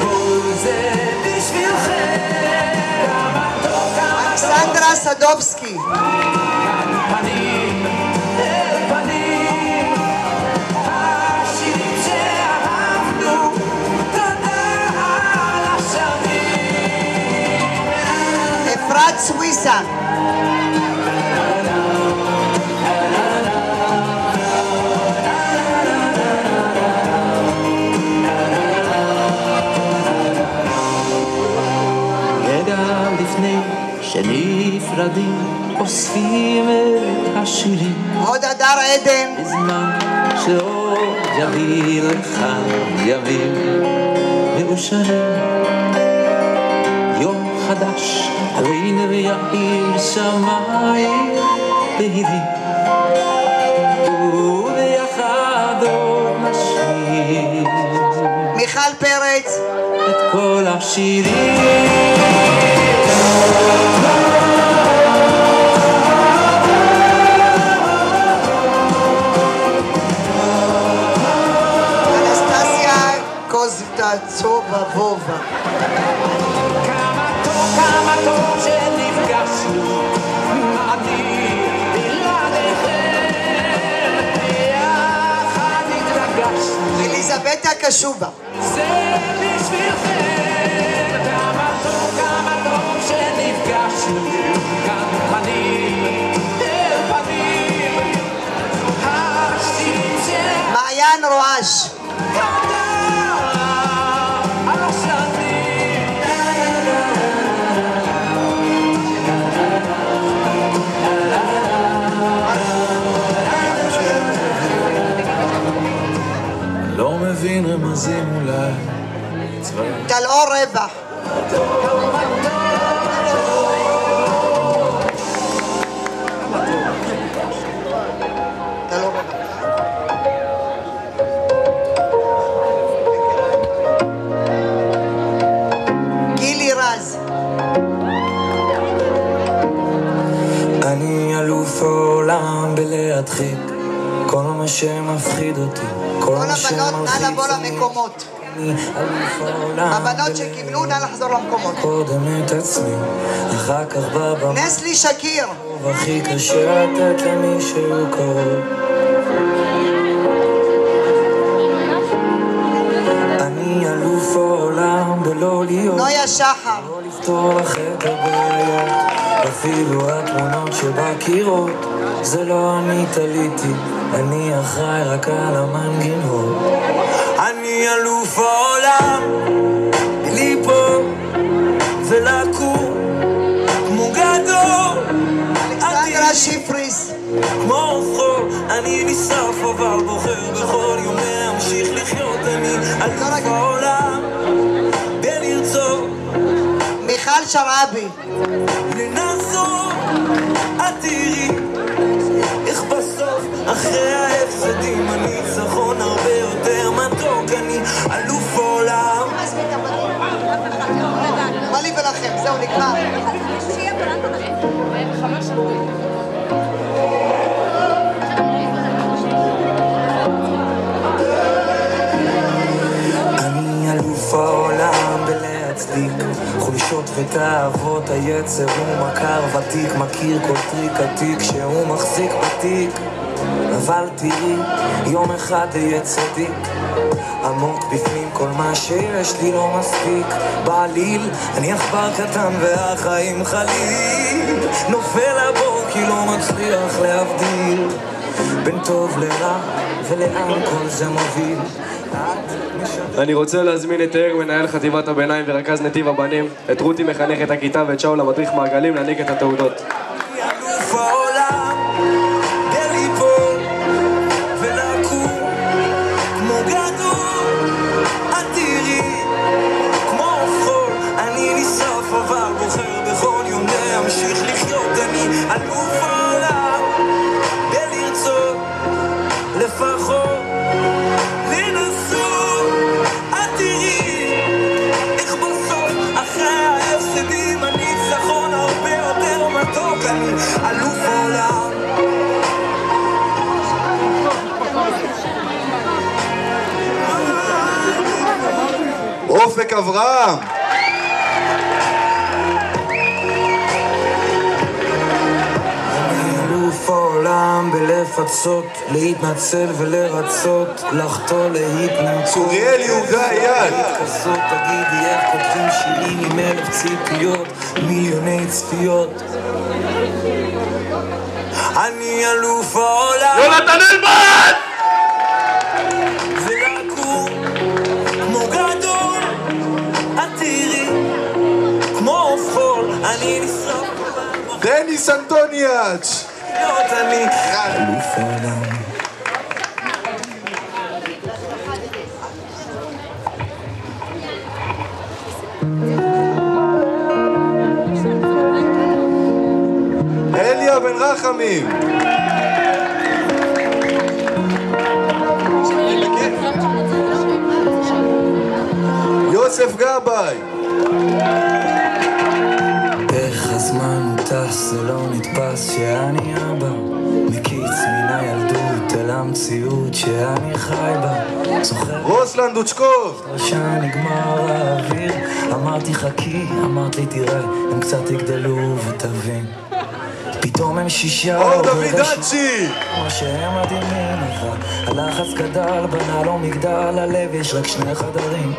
כל זה בשבילכם. כמה טוב אלכסנדרה סדובסקי. פנים אל פנים, השירים שאהבנו, תודה על השנים. אפרת סוויסה. רגע לפני שנפרדים, אוספים את השירים, עוד הדר עדן. בזמן שעוד יביא לך ימים מאושרים. יום חדש עלינו ויאיר שמיים בהירים, וביחד עוד נשיר מיכל פרץ. את כל השירים. אנסטסיה קוזטצובה וובה. כמה טוב שנפגשנו, מה אני בלעדיכם, יחד התרגשנו. אליזבתה קשובה. זה בשבילכם. כמה טוב שנפגשנו, כאן פנים אל פנים, השירים מעיין רועש. על השנים. לא מבין רמזים אולי, טלאור רווח. גילי רז. אני אלוף העולם בלהדחיק כל מה שמפחיד אותי, כל מה שמלחיץ לבוא למקומות. הבנות שקיבלו, נא לחזור למקומות. קודם את עצמי, אחר כך בבמה. נסלי שקיר. הכי קשה לתת למישהו קרוב. אני אלוף העולם בלא להיות, נויה שחר. לא לפתור לך את הבעיות, אפילו התמונות שבקירות, זה לא אני תליתי, אני אחראי רק על המנגינות. אני אלוף העולם ליפול ולקום כמו גדול, אלכסנדרה שיפריס. כמו חול, אני נשרף אבל בוחר בכל יום להמשיך לחיות. אני אלוף העולם בלרצות, מיכל שרעבי. לנסות, את תראי איך בסוף אחרי ההפסדים הניצחון הרבה יותר מתוק. אני אלוף העולם. מה לי ולכם? זהו, נגמר. אני אלוף העולם בלהצדיק חולשות ותאוות היצר, הוא מכר ותיק, מכיר כל טריק עתיק שהוא מחזיק בתיק. אבל תראי, יום אחד יהיה צדיק, עמוק בפנים כל מה שיש לי לא מספיק. בעליל, אני עכבר קטן והחיים חליל, נופל לבור כי לא מצליח להבדיל בין טוב לרע ולאן כל זה מוביל. אני רוצה להזמין את תאר, מנהל חטיבת הביניים ורכז נתיב הבנים, את רותי מחנכת הכיתה ואת שאול המדריך מעגלים להעניק את התעודות. אלוף העולם בליפול ולקום כמו גדול, את תראי כמו חול, אני נשרף אבל בוחר בכל יום להמשיך לחיות. אני אלוף העולם בלרצות לפחות לנסות, את תראי איך בסוף אחרי ההפסדים הניצחון הרבה יותר מתוק. אני אלוף העולם. אופק אברהם. אלוף העולם בלפצות, להתנצל ולרצות, לחטוא להתנצות. צוריאל יהודה אייל. כזאת תגידי איך כותבים שירים עם 1000 ציפיות, מיליוני צפיות. אני אלוף העולם. יונתן אלבן! ולקום כמו גדול, את תראי כמו עוף חול, אני נשרף דניס אנטוניאץ'. אני אלוף העולם. אליה בן רחמים. יוסף גבאי. איך הזמן טס, זה לא נתפס שאני אבא מקיץ מן הילדות אל המציאות שאני חי בה. זוכר רוסלן דוצ'קוב. שנגמר האוויר, אמרתי חכי, אמרת לי תראה, הם קצת יגדלו ותבין. פתאום הם 6 אור דוידצ'י. מה שהם מדהימים, אבל הלחץ גדל, בנה לו מגדל, הלב יש רק 2 חדרים,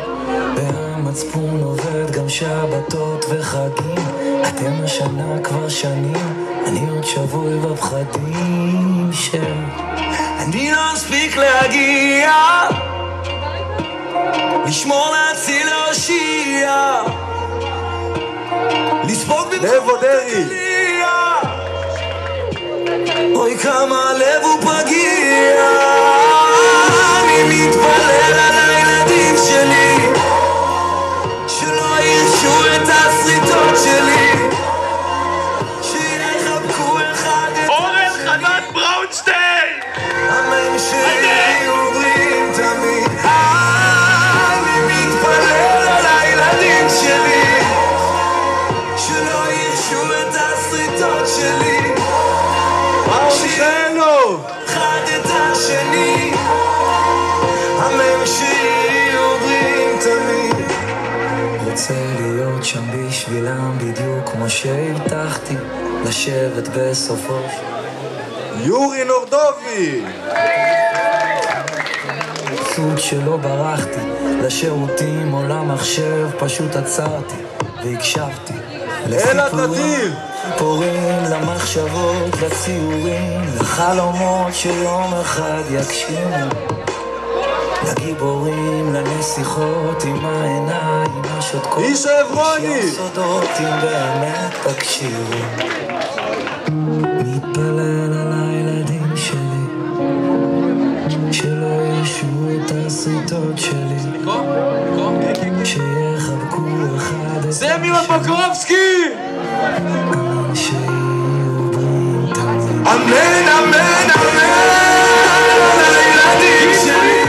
והמצפון עובד גם שבתות וחגים. אתם השנה כבר שנים, אני עוד שבוי בפחדים של אני לא אספיק להגיע, לשמור להציל להושיע, לספוג לבו דרי. אוי כמה לב הוא פגיע, אני מתפלל על הילדים שלי שלא ירשו להיות שם בשבילם בדיוק כמו שהבטחתי, לשבת בסופו יורי נורדובי! סוג שלא ברחתי, לשירותים או למחשב, פשוט עצרתי והקשבתי לסיפורים, פורים, למחשבות, לציורים, לחלומות שיום אחד יקשימו, לגיבורים, לנסיכות עם העיניים השותקות, איש העברוני! שהסודות אם באמת תקשיבו. מתפלל על הילדים שלי שלא ירשו את הסריטות שלי, שיחבקו אחד את השני, סמי מפקרובסקי! אמן שיהיו בריאים תמיד, אמן אמן אמן על הילדים שלי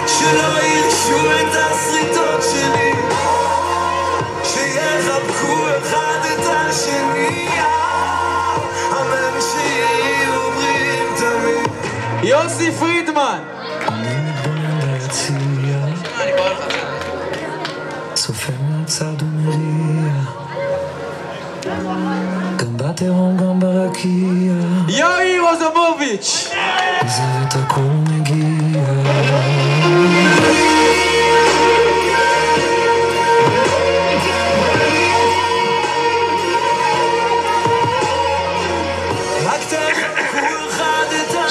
שלא ירשו את הסריטות שלי, שיחבקו אחד את השני, אמן שיהיו בריאים תמיד. יוסי פרידמן! אני מתבונן ביציע, צופה מהצד ומריע, גם בתהום גם ברקיע, יאיר רוזמוביץ'! עוזב את הכל ומגיע.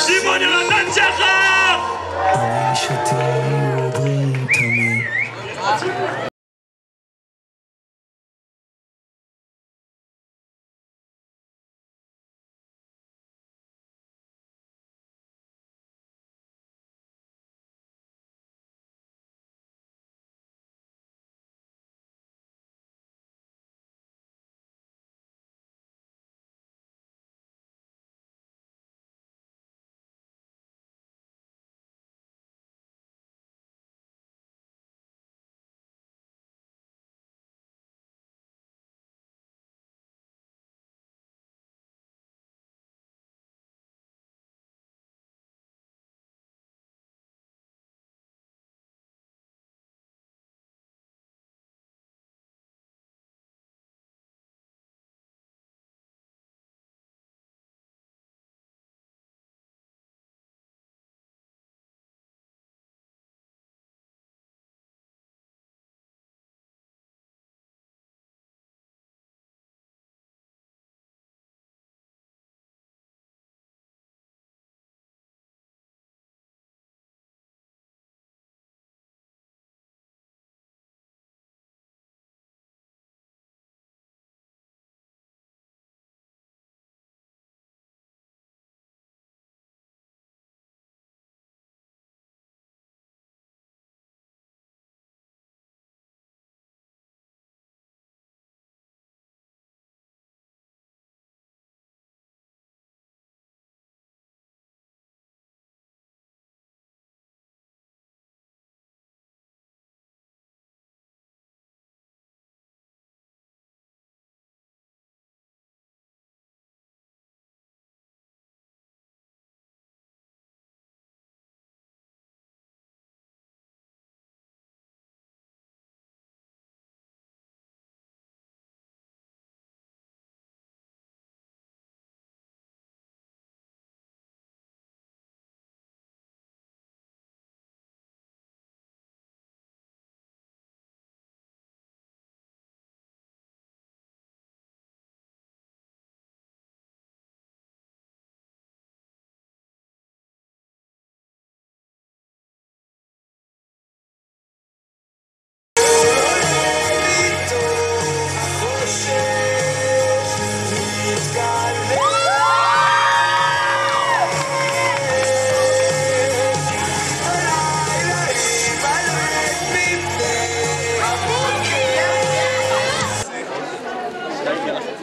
שמעון יונתן שחר! אמן שתהיו בריאים תמיד.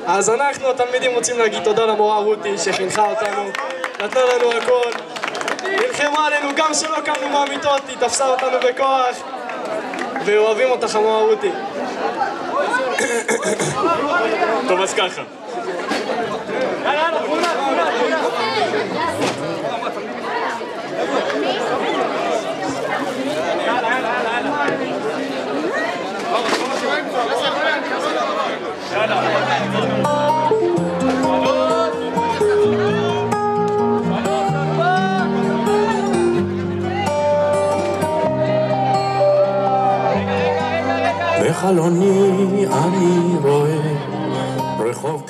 אז אנחנו התלמידים רוצים להגיד תודה למורה רותי שחינכה אותנו, נתנה לנו הכל, נלחמה עלינו גם שלא קמנו מהמיטות, היא תפסה אותנו בכוח ואוהבים אותך המורה רותי. טוב, אז ככה. בחלוני אני רואה רחוב